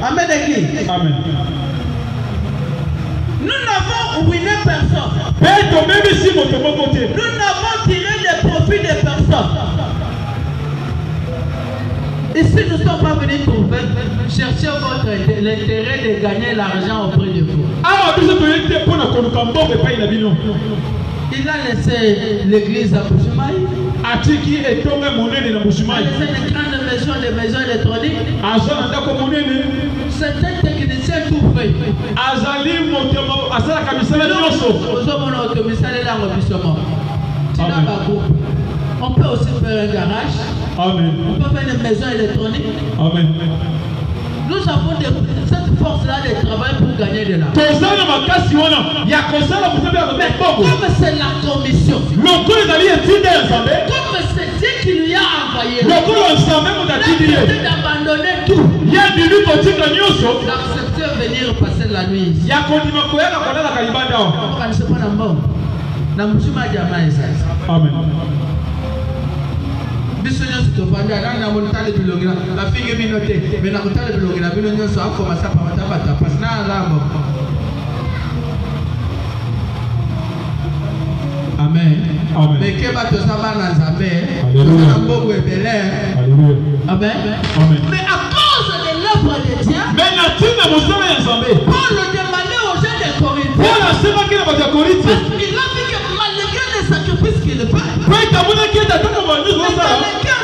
Amen. Amen. Nous n'avons ruiné personne. Nous n'avons tiré les profits de personne. Ici, nous ne sommes pas venus pour chercher votre l'intérêt de gagner l'argent auprès de vous. Il a laissé l'église à Bujumaï. Il a laissé une grande maison l'installation des maisons électroniques. C'est un technicien tout prêt. On peut aussi faire un garage. Amen. On peut faire une maison électronique. Amen. Nous avons cette force-là de travail pour gagner de l'argent. Mais comme c'est la commission, comme c'est Dieu qui lui a envoyé, d'abandonner tout, d'accepter venir passer la nuit ici. Amen. Bisogna stofanda na montale bilogina la fille minote mais na montale bilogina bilogina so akoma sa papa pata pasna lambo. Amen. Amen. Mais que va te savoir dans Zambé? Alléluia. Alléluia. Amen. Amen. Mais à cause de l'œuvre de Dieu, Paul demandait aux gens de Corinthe. Parce qu'il a vu que malgré les sacrifices qu'il fait, dans le cœur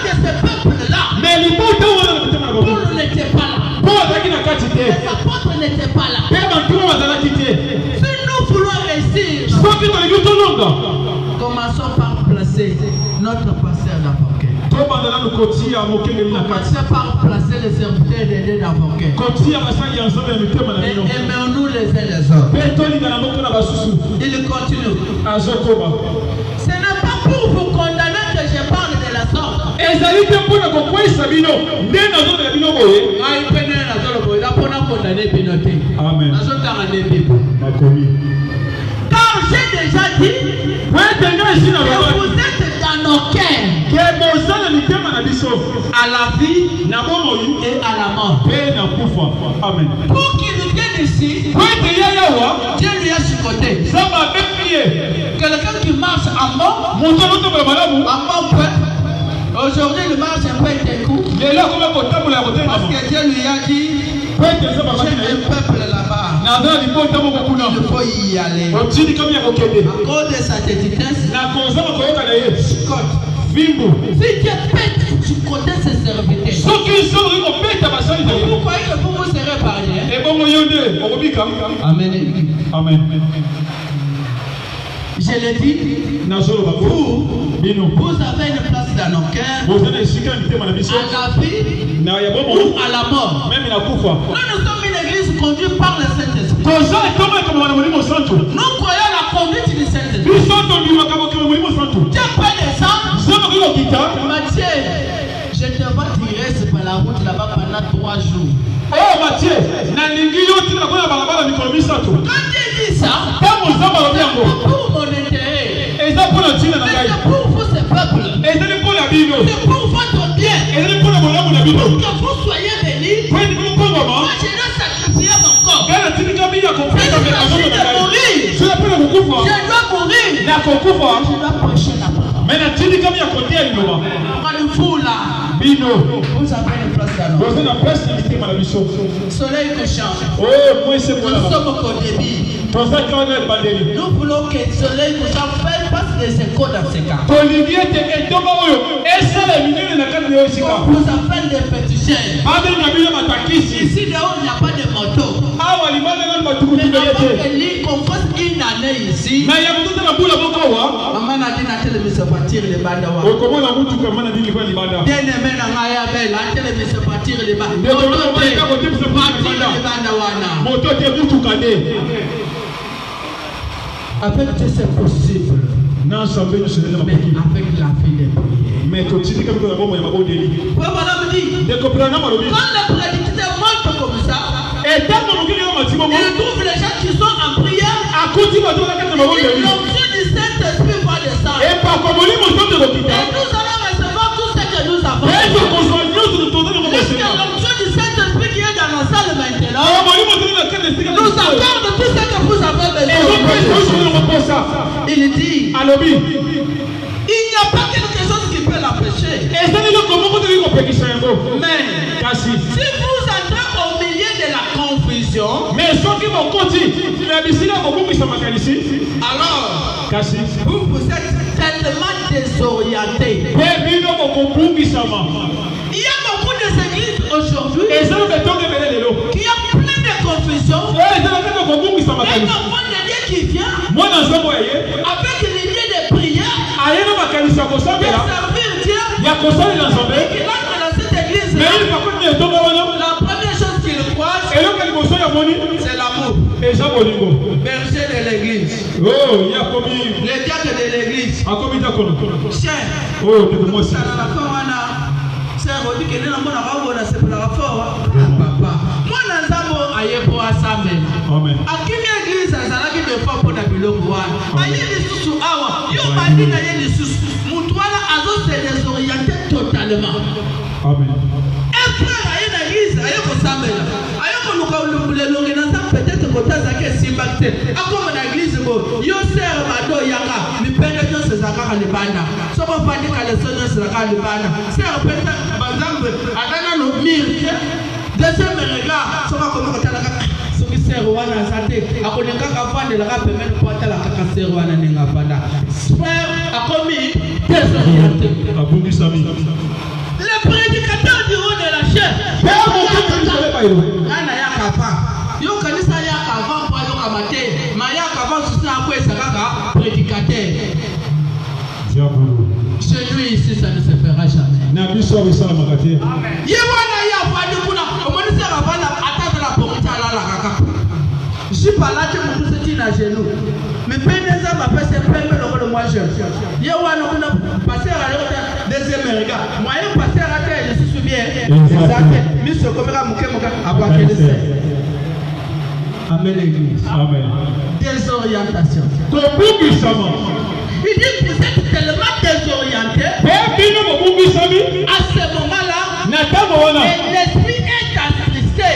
de ce peuple-là, Paul n'était pas là. Les apôtres n'étaient pas là. Si nous voulons réussir, commençons par placer notre pasteur d'avocat. Commençons par placer les serviteurs des deux d'avocat. Aimons-nous les uns les autres. Il continue. Ce n'est pas pour vous condamner que je parle de la sorte. Amen. Car j'ai déjà dit que vous êtes dans nos cœurs, à la vie et à la mort. Amen. Pour qu'il vienne ici, Dieu lui a chicoté. Quelqu'un qui marche en bon peuple. Aujourd'hui, il marche un peu des coups. Parce que Dieu lui a dit, j'ai un peuple là-bas. Il faut y aller. À cause de sa détresse, chicote. Si Dieu pète, chicoter ses serviteurs. Vous croyez que vous serez épargnés? Amen. Amen. Je l'ai dit, vous avez une place dans nos cœurs, à la vie ou à la mort. Nous sommes une église conduite par le Saint-Esprit. Nous croyons la conduite du Saint-Esprit. Dieu prend les gens. Matthieu, je te vois tirer par la route là-bas pendant 3 jours. Oh Matthieu, quand Dieu dit ça, c'est pas pour mon intérêt. Mais c'est pour vous ce peuple. C'est pour votre bien. Pour que vous soyez bénis. Moi je dois sacrifier mon corps. Je dois mourir. Je dois prêcher la parole. Vous là, vous avez une place dans nous. Soleil couchant. Nous sommes au début. Nous voulons que le soleil couchant fasse des échos dans ces cas. Vous appelez des féticheurs. Ici dehors, il n'y a pas de moto. Mais avant que l'île qu'on fasse une année ici, maman a dit que le se partir les bandawa. Bien aimé na ngaya belle, la télé se partir les bandawa. Avec Dieu c'est possible. Mais avec la vie des prières. Mais quand tu dis que nous avons un bon délit. Voilà me dit. Quand le prédicateur monte comme ça, il trouve les gens qui sont en prière. L'onction du Saint-Esprit va descendre. Et nous allons recevoir tout ce que nous avons. Est-ce que l'onction du Saint-Esprit qui est dans la salle maintenant nous accorde tout ce que vous avez besoin. Il dit, il n'y a pas quelque chose qui peut l'empêcher. Mais si vous entrez au milieu de la confusion, alors vous êtes tellement désorienté. Il y a beaucoup aujourd'hui, qui a plein de confusion, et un enfant de Dieu qui vient avec l'idée de prière, de servir Dieu, et qui entre dans cette église, la première chose qu'il croise, c'est l'amour. Berger de l'église, le diacre de l'église, cher, c'est Rodi qui est dans mon arbre, c'est pour la force. Papa, moi, Nazamo, aïe pour assembler. Amen. À qui l'église, ça l'a qui de fois pour la bilogue. Aïe, les sous awa, yo m'a dit d'ailleurs les sous. Mon toit là, Azo s'est désorienté totalement. Amen. Un frère, aïe, l'église, aïe pour s'amener. Aïe, pour l'organisation, peut-être que tu as si impacté. À comme l'église, yo sert Mado Yaka, mais peine de Dieu, c'est Zakar le Banda. Ça va pas dire qu'à la sonne, c'est Zakar le Banda. C'est un peu. Par exemple, à nos murs, deuxième regard, ça va comme quand la ce qui sert au Wana Sate, à connaître qu'à faire de la rap, même pour la cacasse au Wana Ningapanda. Frère a commis désorienté. Le prédicateur du haut de la chair. Anaya Kapa. Yo Kanisa Yak avant pour aller à mater. Maya avant, c'est un peu ça, prédicateur. Chez lui ici, ça ne se fera jamais. Je suis pas là, tu me dis à genoux. Mais Pénéza m'a fait ses premiers le moi je. Yawana passer à l'autre deuxième regard. Moi, je passer à la terre, je suis bien. Mais ce comme la mouké à part qu'elle sait. Amen l'église. Amen. Désorientation. Il dit que vous êtes tellement désorienté. À ce moment-là, l'esprit est attristé.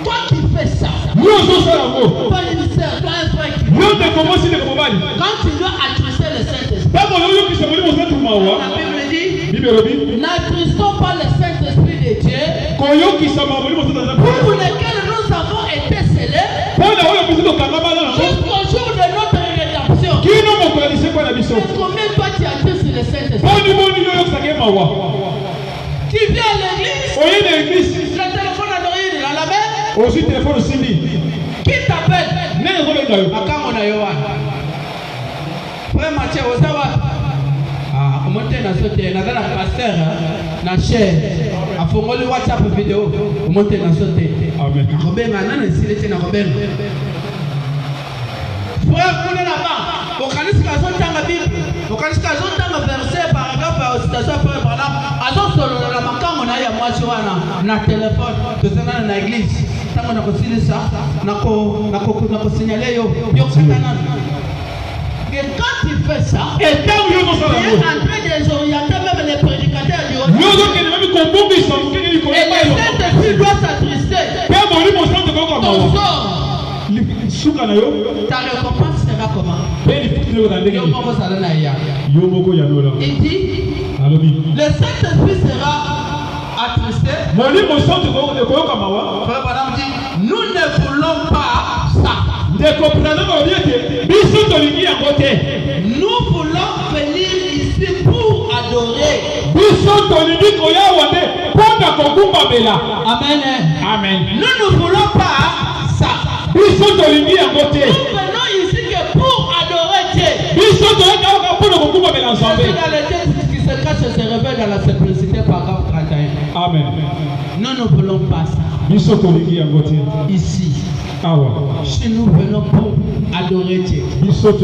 Toi qui fais ça, toi l'émissaire, toi un frère qui quand tu dois attrister le Saint-Esprit, la Bible dit, n'attristons pas le Saint-Esprit de Dieu pour lesquels nous avons été scellés jusqu'au jour de notre rédemption. Mais combien toi tu attristes le Saint-Esprit? Tu viens à l'église, le téléphone a donné dans la main. Aussi téléphone aussi. Qui t'appelle? Akamona Yohan. Frère Mathieu, vous savez? Ah, comment tu es dans ce thé? Dans la pasteur, dans la chair. A fond le WhatsApp vidéo. Comment tu es dans ce thé? Amen. Robin, non, s'il était dans Robin. Frère, vous n'êtes là-bas. Vous connaissez qu'à son temps la Bible. Vous connaissez qu'à son temps le verset, paragraphe, citation, par là. À son solo, la macan, on a eu à moi sur un téléphone. Tout ça dans l'église. Tant qu'on a considéré ça, on a signalé yo. Et quand tu fais ça, tu es en train de désorienter même les prédicateurs du haut. Et le Saint-Esprit doit s'attrister. Ton sort. Ta récompense sera comment? Il dit, le Saint-Esprit sera attristé. Nous ne voulons pas ça. Nous voulons venir ici pour adorer. Amen. Amen. Nous ne voulons pas ça. Nous venons ici que pour adorer Dieu. Dans le texte qui se cache se révèle dans la simplicité, paragraphe 31. Amen. Nous ne voulons pas ça. Ici. Si nous venons pour adorer Dieu. Nous ne sommes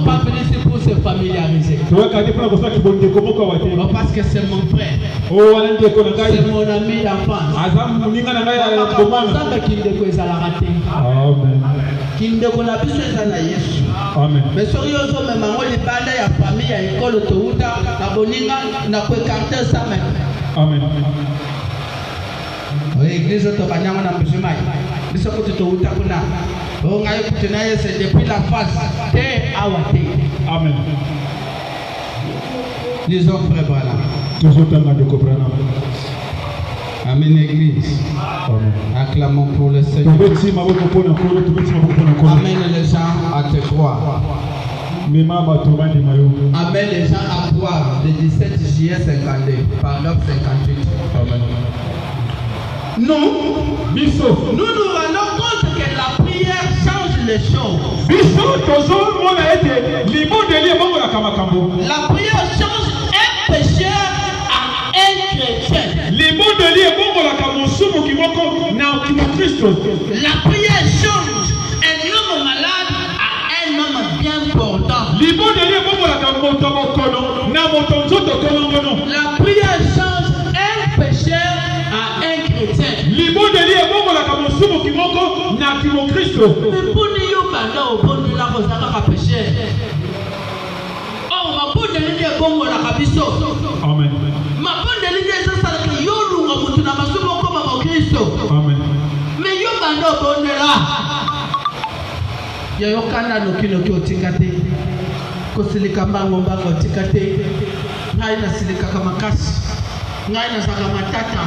pas venus ici pour se familiariser. Parce que c'est mon frère. C'est mon ami d'enfance. Amen. Mais sérieusement, même en Libanda, il y a famille, il y a école, autouta, la boninga, n'a pas écarté ça même. Amen. L'église de Tokanyama n'a pas jamais. Ils sont tous autouta kuna. On a écouté c'est depuis la face. Amen. Disons frère Branham. Toujours dans la Branham. Amen Église. Acclamons pour le Seigneur. Amen les gens à te croire. Amen les gens à croire de 17 juillet 52, paragraphe 58. Amen. Non. Biso. Nous nous rendons compte que la prière change les choses. Biso, tozo, mona ete, libo delie bongo la kamakambo. La prière change un pécheur à un chrétien. Libo delie bongo la kamosumu kimoko na Kristo. La prière change un homme malade à un homme bien portant. Libo delie bongo la kamoto mokono na motonzo to kolongono. La prière change un pécheur à un chrétien. Libo delie bongo la kamosumu kimoko na kimo Kristo. Mais pour nous banda au bon de la rosaka ka pécheur. Oh ma bonne ligne bongo la kabiso. Amen. Ma bonne ligne ça ça que yo lunga mutu na masumo koma kwa Kristo. Amen. Mais yo banda au bon de la. Yo kana nokino kyo tingate. Kosilika mbango mbango tingate. Ngai na silika kama kasi. Ngai na saka matata.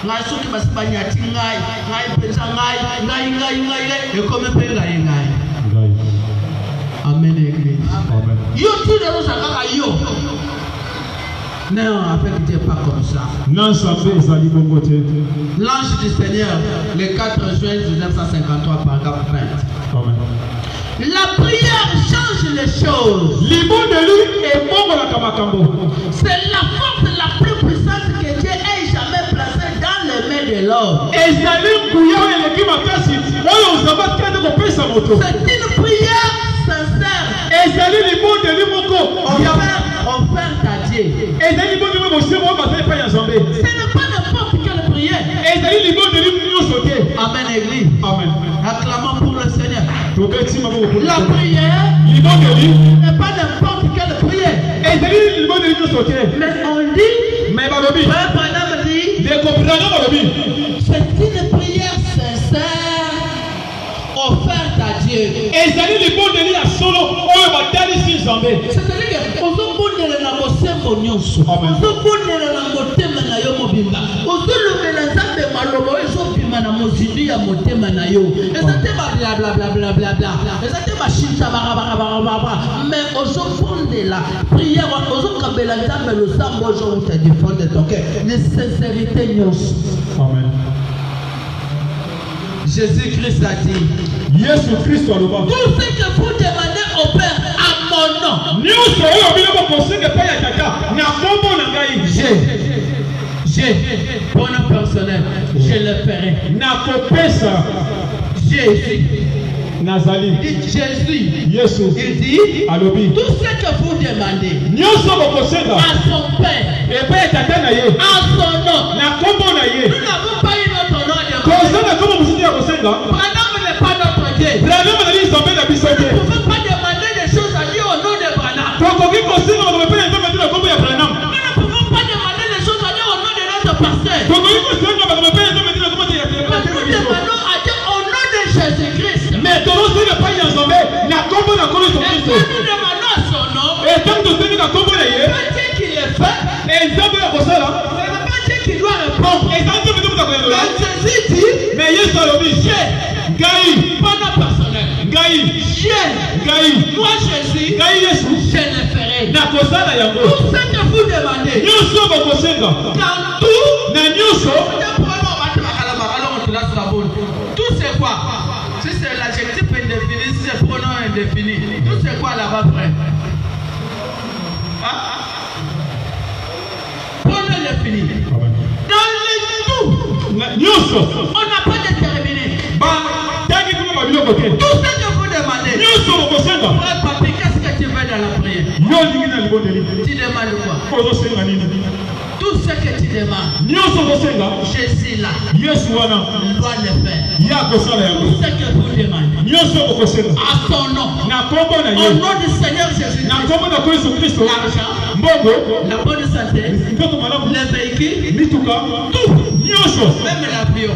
Ngai soki basibanya tingai. Ngai pensa ngai. E comme pe ngai. Amen église. Amen. Yo tu de rosa kaka yo. Non, avec Dieu pas comme ça. Non, ça fait ça libongo te. L'ange du Seigneur, le 4 juin 1953, paragraphe 20. Amen. La prière change les choses. Libo deli et bongo la kamakambo. C'est la force la plus puissante que Dieu ait jamais placée dans les mains de l'homme. Ezali kuya eleki makasi. Oyo uzaba kende ko pesa moto. C'est une prière sincère. Ezali libo deli moko. Offerte à Dieu. Ezali libo deli moko se mo bazali pa ya Nzambe. Ce n'est pas n'importe quelle prière. Ezali libo deli nyonso te. Amen église. Amen. Acclamons pour le Seigneur. La La prière n'est pas n'importe quelle prière. Mais on dit, Frère Branham dit, c'est une prière sincère offerte à Dieu. C'est-à-dire que ozobondela na bosembo nyonso, ozobondela na motema na yo mobimba, ozolobela Nzambe maloba ezobima na mozindi ya motema na yo. Ezate ba bla bla bla bla bla bla, ezate ba shinta bara, mais ozobondela prière, ozokabela Nzambe losambo ozo te défendre ton cœur, les sincérité nyonso. Amen. Jésus-Christ a dit, Jésus Christ a dit, tout ce que vous demandez au Père à mon nom, pour nos personnel, je le ferai. Jésus, Nazali, Jésus, il dit, tout ce que vous demandez à son Père, à son nom, nous n'avons pas eu notre nom de Branham n'est pas notre Dieu. Nous ne pouvons pas demander des choses à Dieu au nom de Branham. Nous ne pouvons pas demander des choses à Dieu au nom de notre pasteur. Nous demandons à Dieu au nom de Jésus-Christ. Et quand nous demandons à son nom, c'est pas Dieu qui le fait, c'est pas Dieu qui doit répondre. Donc Jésus dit, mais Jésus pas notre personnel. Moi Jésus, je le ferai. Tout ce que vous demandez, quand tout c'est quoi? Si c'est l'adjectif indéfini, si c'est pronom indéfini, tout c'est quoi là-bas, frère? Pronom indéfini. Dans le tout, on n'a pas déterminé. Tout ce que vous demandez, frère papi, qu'est-ce que tu veux dans la prière? Tu demandes quoi? Tout ce que tu demandes, Jésus là, doit le faire. Tout ce que vous demandez, à son nom, au nom du Seigneur Jésus-Christ, l'argent, la bonne santé, les véhicules, tout, même l'avion.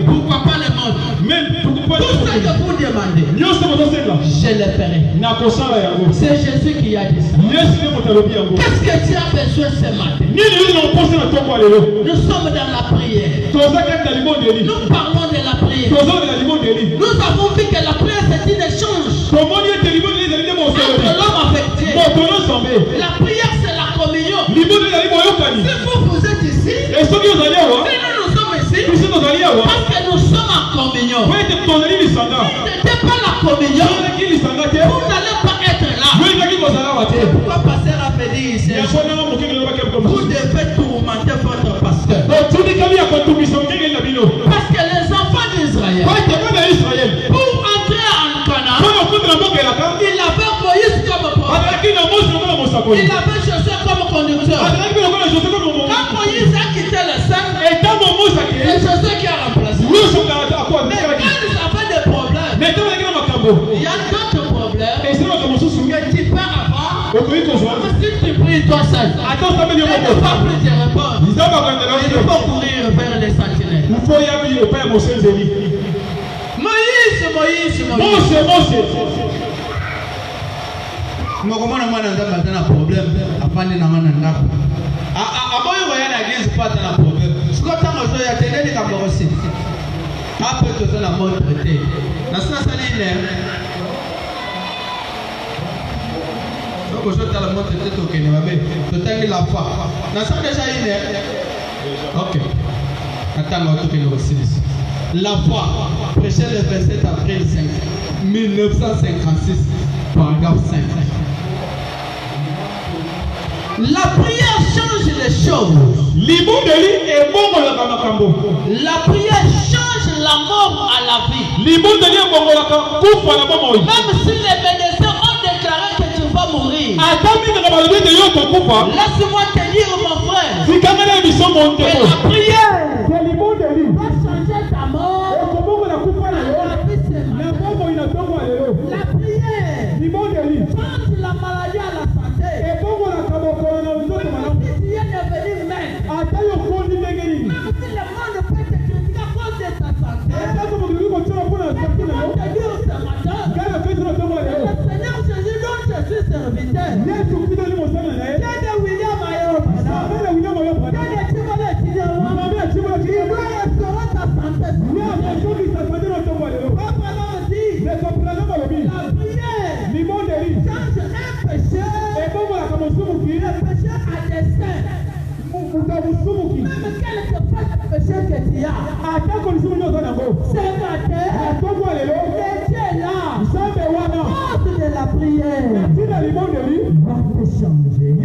Pourquoi pas le monde? Tout ce que vous demandez, je le ferai. C'est Jésus qui a dit ça. Qu'est-ce que tu as besoin ce matin? Nous sommes dans la prière. Nous parlons de la prière. Nous avons vu que la prière c'est un échange entre l'homme avec Dieu. La prière c'est communion, vous n'allez pas être là. Pourquoi pasteur a fait dire ici? Vous devez tourmenter votre pasteur. Parce que les enfants d'Israël, pour entrer en Canaan, il avait Moïse comme prophète. Il avait Josué comme conducteur. Quand Moïse a quitté le sein, c'est Josué qui a remplacé. Mais quand ils avaient des problèmes, il y a d'autres problèmes que tu peux avoir. Si tu pries toi seul, il ne va plus te répondre. Il faut courir vers les sentinelles. Moïse. Comment on a un problème avant de l'église pas un problème. Ce que tu as dit, c'est après que tu as montré. Donc je te la montre peut-être au Kenya, mais tu t'as mis la foi. Dans ça déjà une heure. Ok. Attends, on va aussi. La foi, prêché le 27 avril 1956, paragraphe 5. La prière change les choses. La prière change la mort à la vie. Même si les médecins ont déclaré que tu vas mourir, laisse-moi te dire, mon frère, que la prière va changer ta mort. La prière change la maladie à la santé. Si tu es devenu maigre, même si le monde peut te critiquer à cause de ta santé, laisse-moi te dire ce matin, le Seigneur Jésus dont je suis serviteur, Dieu de William Ayo, Dieu de Timothy Tidewa, il doit restaurer ta santé. Papa l'a dit, la prière change un péché, le péché à dessein. Même quelquefois le péché que tu as, c'est matin, et Dieu est là, porte de la prière, va te changer et te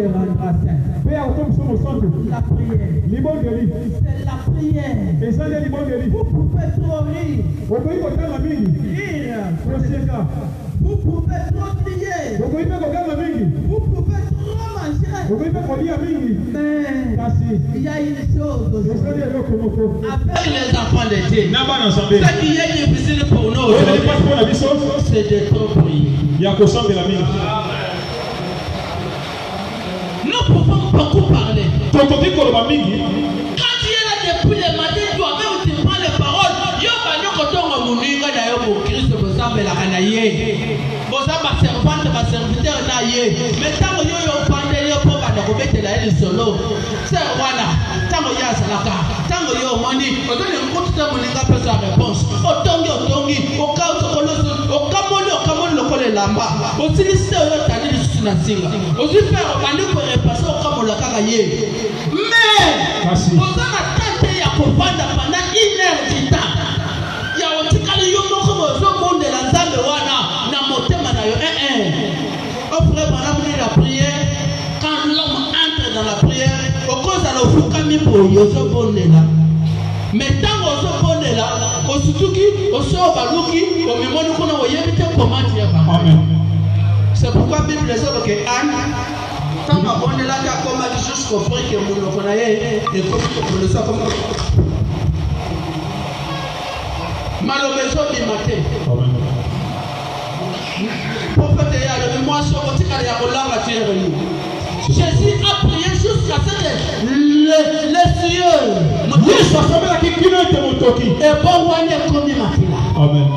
rendra saint. La prière, c'est la prière. Vous pouvez trop rire, vous pouvez trop prier, vous pouvez trop manger, mais il y a une chose avec les enfants de Dieu. Ce qui est difficile pour nous, c'est de trop prier. Nous pouvons beaucoup parler. Quand tu es là depuis le matin, tu as même tu prends les paroles. Mais tant que yo pande yo po bana ko betela ele solo. C'est voilà. Tant que ya salaka, tant que yo moni, o donne compte de mon inga pesa réponse. O tongi, o ka o kamoni lo kole lamba. O silise yo tani lisu na singa. O si faire bandi ko repasser o kamola kaka ye. Mais o sana tante ya ko vanda pendant 1 heure de temps. Ya o tikali yo moko zo monde la nzambe wana na motema na yo la prière, quand l'homme entre dans la prière, au cause de la fukami pour yoso bonela. Mais tant que yoso bonela, au sutuki, au so baluki, au mimoni kuna oyebite comment tu vas. C'est pourquoi la Bible dit que Anne, tant que bonela ka koma jusqu'au point que mon konaye et comme le ça comme malobezo du matin. Prophète ya le moi sur côté car ya kolanga tirer lui. Jésus a prié jusqu'à ce que les cieux et bon wane comme makila. Amen.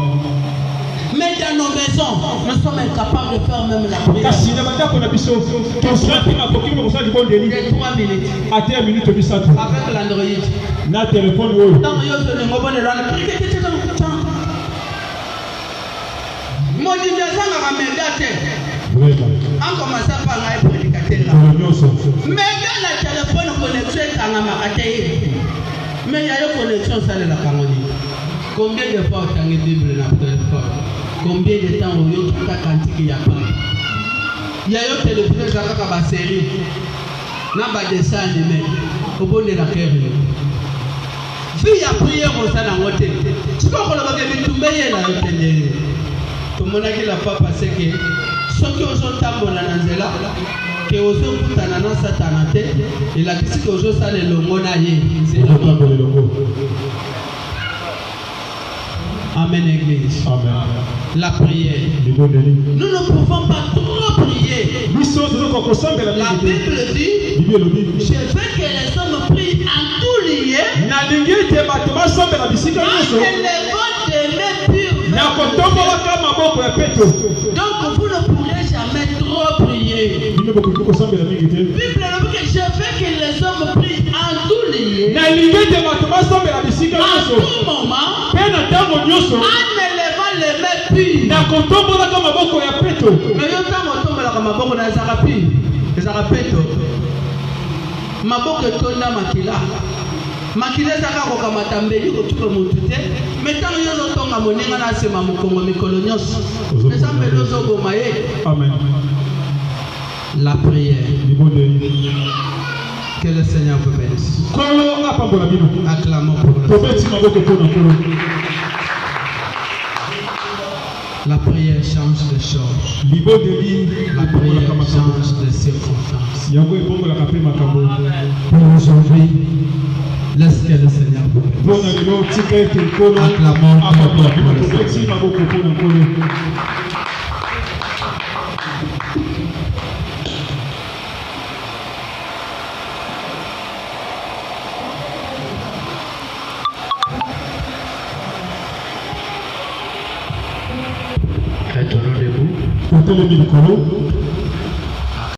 Mais dans nos maisons, nous sommes incapables de faire même la prière. De 3 minutes. Avec l'Android. Na téléphone. En commençant par la prédicateur. Mais dans la téléphone connexion à la mais il y a une connexion ça la Combien de fois tu as une Bible dans le téléphone? Combien de temps au yo qui t'a cantique ya pas? Ya yo téléphone ça ka ba série. Na ba dessin animé. Au bon de la cœur. Fille a prié pour ça dans l'hôtel. Tu vois qu'on va bien tout meilleur dans l'hôtel. Tout le monde a dit la fois passé que ceux qui ont tambour dans l'anzela, que aux autres pour t'ananas satanate, il a dit que aux autres ça les longo naïe. Amen église. Amen. La prière. Nous ne pouvons pas trop prier. La Bible dit, je veux que les hommes prient en tout lieu. En élevant des mains pures. Donc vous ne pourrez jamais trop prier. Bible dit que je veux que les hommes prient en tout lieu. En tout moment. En élevant les mains pures. Mais yo tango tombola maboko na zarapi. Zarapeto. Maboko tonda makila. Makila zaka ko kamata mbeli ko tuko mutute. Mais tango yo zo tonga moninga na sema mukongo mikolo nyos. Mais ambelo zo gomaye. Amen. La prière. Que le Seigneur vous bénisse. Acclamons pour le La prière change de choses. La prière change de circonstances. Pour aujourd'hui, laisse que le Seigneur vous bénisse. Acclamons pour le Seigneur. Portez le micro.